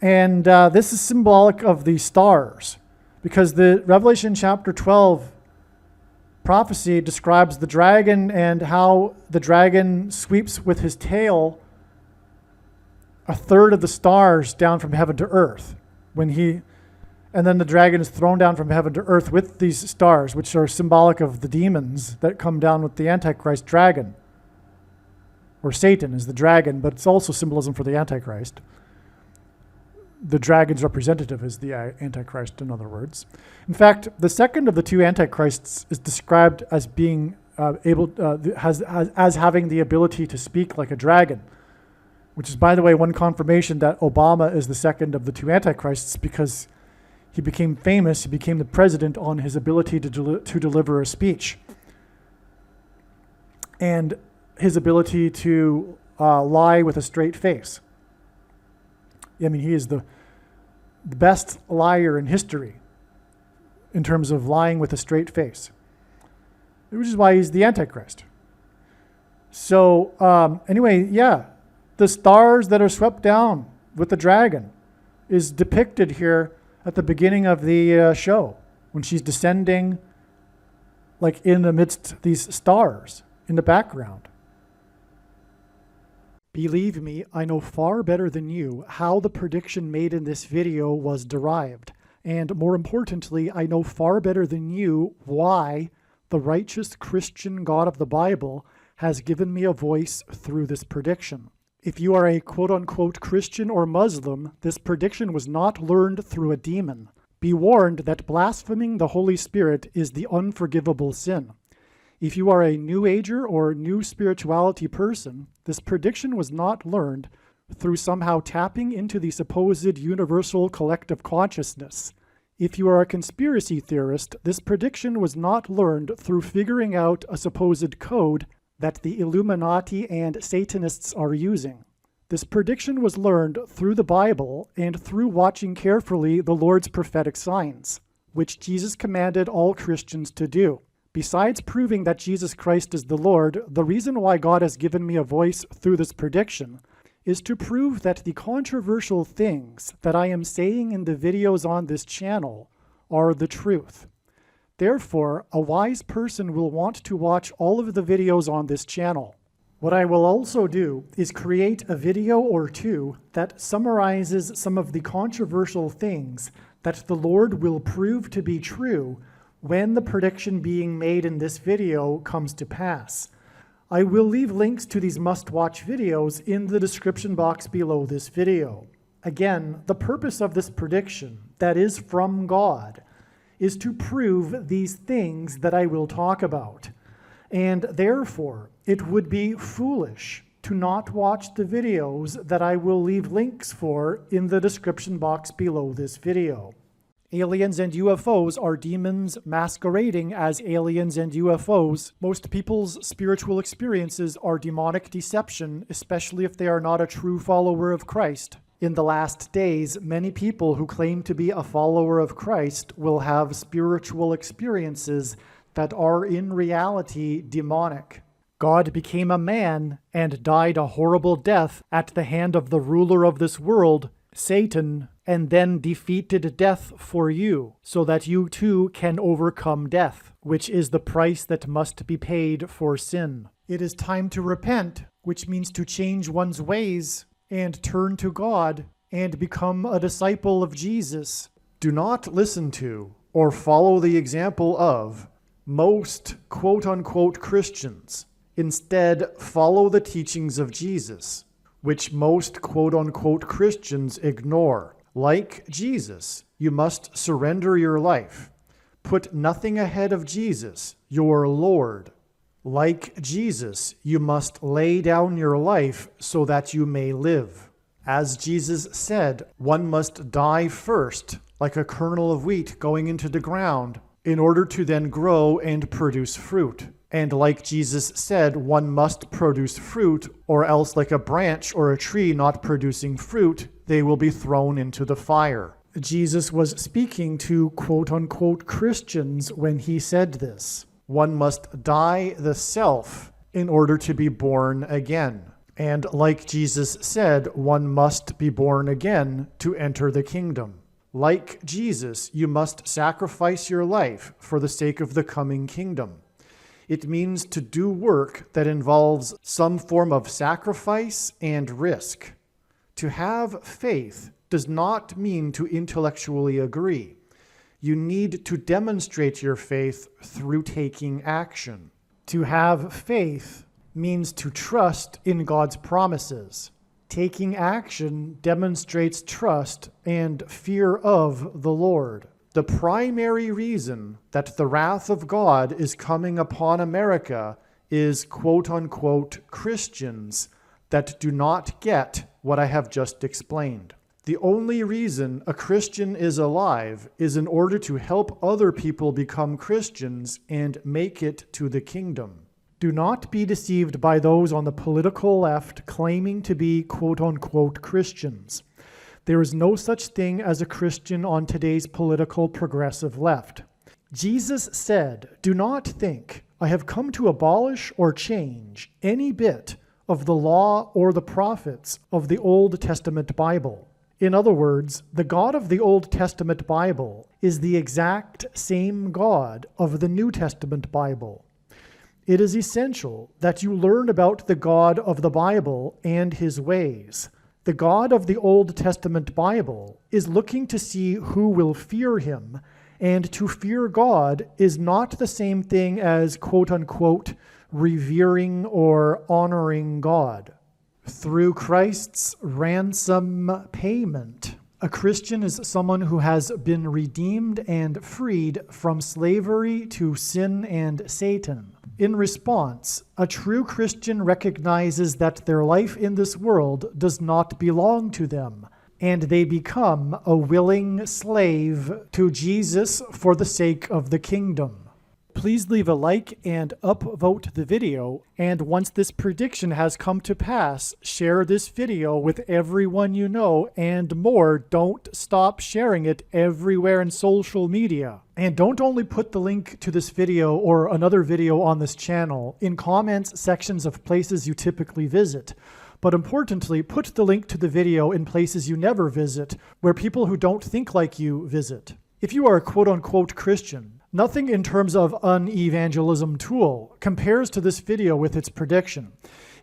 And this is symbolic of the stars, because the Revelation chapter 12 prophecy describes the dragon and how the dragon sweeps with his tail a third of the stars down from heaven to earth. And then the dragon is thrown down from heaven to earth with these stars, which are symbolic of the demons that come down with the Antichrist dragon. Or Satan is the dragon, but it's also symbolism for the Antichrist. The dragon's representative is the Antichrist, in other words. In fact, the second of the two Antichrists is described as being as having the ability to speak like a dragon, which is, by the way, one confirmation that Obama is the second of the two Antichrists, because he became famous, he became the president on his ability to deliver a speech and his ability to lie with a straight face. I mean, he is the best liar in history in terms of lying with a straight face, which is why he's the Antichrist. So anyway, yeah, the stars that are swept down with the dragon is depicted here at the beginning of the show when she's descending, like in amidst these stars in the background. Believe me, I know far better than you how the prediction made in this video was derived. And more importantly, I know far better than you why the righteous Christian God of the Bible has given me a voice through this prediction. If you are a quote-unquote Christian or Muslim, this prediction was not learned through a demon. Be warned that blaspheming the Holy Spirit is the unforgivable sin. If you are a New Ager or New Spirituality person, this prediction was not learned through somehow tapping into the supposed universal collective consciousness. If you are a conspiracy theorist, this prediction was not learned through figuring out a supposed code that the Illuminati and Satanists are using. This prediction was learned through the Bible and through watching carefully the Lord's prophetic signs, which Jesus commanded all Christians to do. Besides proving that Jesus Christ is the Lord, the reason why God has given me a voice through this prediction is to prove that the controversial things that I am saying in the videos on this channel are the truth. Therefore, a wise person will want to watch all of the videos on this channel. What I will also do is create a video or two that summarizes some of the controversial things that the Lord will prove to be true when the prediction being made in this video comes to pass. I will leave links to these must-watch videos in the description box below this video. Again, the purpose of this prediction, that is from God, is to prove these things that I will talk about. And therefore, it would be foolish to not watch the videos that I will leave links for in the description box below this video. Aliens and UFOs are demons masquerading as aliens and UFOs. Most people's spiritual experiences are demonic deception, especially if they are not a true follower of Christ. In the last days, many people who claim to be a follower of Christ will have spiritual experiences that are in reality demonic. God became a man and died a horrible death at the hand of the ruler of this world, Satan, and then defeated death for you, so that you too can overcome death, which is the price that must be paid for sin. It is time to repent, which means to change one's ways and turn to God and become a disciple of Jesus. Do not listen to or follow the example of most quote-unquote Christians. Instead, follow the teachings of Jesus, which most quote-unquote Christians ignore. Like Jesus, you must surrender your life. Put nothing ahead of Jesus, your Lord. Like Jesus, you must lay down your life so that you may live. As Jesus said, one must die first, like a kernel of wheat going into the ground, in order to then grow and produce fruit. And like Jesus said, one must produce fruit, or else like a branch or a tree not producing fruit, they will be thrown into the fire. Jesus was speaking to quote-unquote Christians when he said this. One must die the self in order to be born again. And like Jesus said, one must be born again to enter the kingdom. Like Jesus, you must sacrifice your life for the sake of the coming kingdom. It means to do work that involves some form of sacrifice and risk. To have faith does not mean to intellectually agree. You need to demonstrate your faith through taking action. To have faith means to trust in God's promises. Taking action demonstrates trust and fear of the Lord. The primary reason that the wrath of God is coming upon America is quote-unquote Christians that do not get what I have just explained. The only reason a Christian is alive is in order to help other people become Christians and make it to the kingdom. Do not be deceived by those on the political left claiming to be quote-unquote Christians. There is no such thing as a Christian on today's political progressive left. Jesus said, "Do not think I have come to abolish or change any bit of the law or the prophets of the Old Testament Bible." In other words, the God of the Old Testament Bible is the exact same God of the New Testament Bible. It is essential that you learn about the God of the Bible and his ways. The God of the Old Testament Bible is looking to see who will fear him, and to fear God is not the same thing as quote-unquote revering or honoring God. Through Christ's ransom payment, a Christian is someone who has been redeemed and freed from slavery to sin and Satan. In response, a true Christian recognizes that their life in this world does not belong to them, and they become a willing slave to Jesus for the sake of the kingdom. Please leave a like and upvote the video, and once this prediction has come to pass, share this video with everyone you know, and more, don't stop sharing it everywhere in social media. And don't only put the link to this video or another video on this channel in comments sections of places you typically visit, but importantly, put the link to the video in places you never visit, where people who don't think like you visit. If you are a quote-unquote Christian, nothing in terms of an evangelism tool compares to this video with its prediction.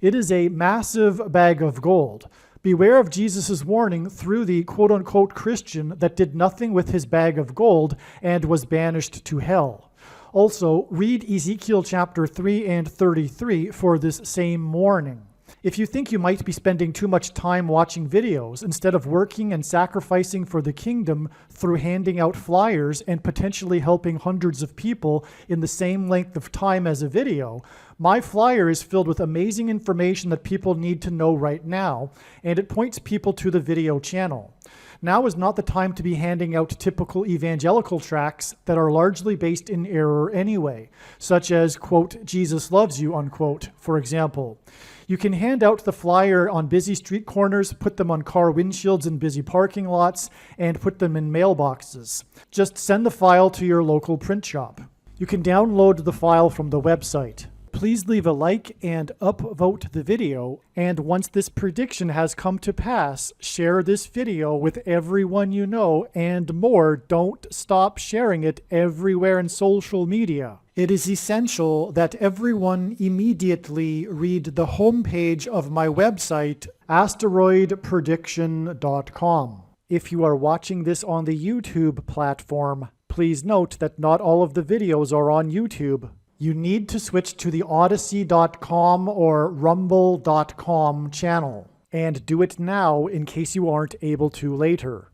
It is a massive bag of gold. Beware of Jesus' warning through the quote-unquote Christian that did nothing with his bag of gold and was banished to hell. Also, read Ezekiel chapter 3 and 33 for this same warning. If you think you might be spending too much time watching videos instead of working and sacrificing for the kingdom through handing out flyers and potentially helping hundreds of people in the same length of time as a video, my flyer is filled with amazing information that people need to know right now, and it points people to the video channel. Now is not the time to be handing out typical evangelical tracts that are largely based in error anyway, such as, quote, Jesus loves you, unquote, for example. You can hand out the flyer on busy street corners, put them on car windshields in busy parking lots, and put them in mailboxes. Just send the file to your local print shop. You can download the file from the website. Please leave a like and upvote the video, and once this prediction has come to pass, share this video with everyone you know, and more, don't stop sharing it everywhere in social media. It is essential that everyone immediately read the homepage of my website, asteroidprediction.com. If you are watching this on the YouTube platform, please note that not all of the videos are on YouTube. You need to switch to the Odyssey.com or Rumble.com channel, and do it now in case you aren't able to later.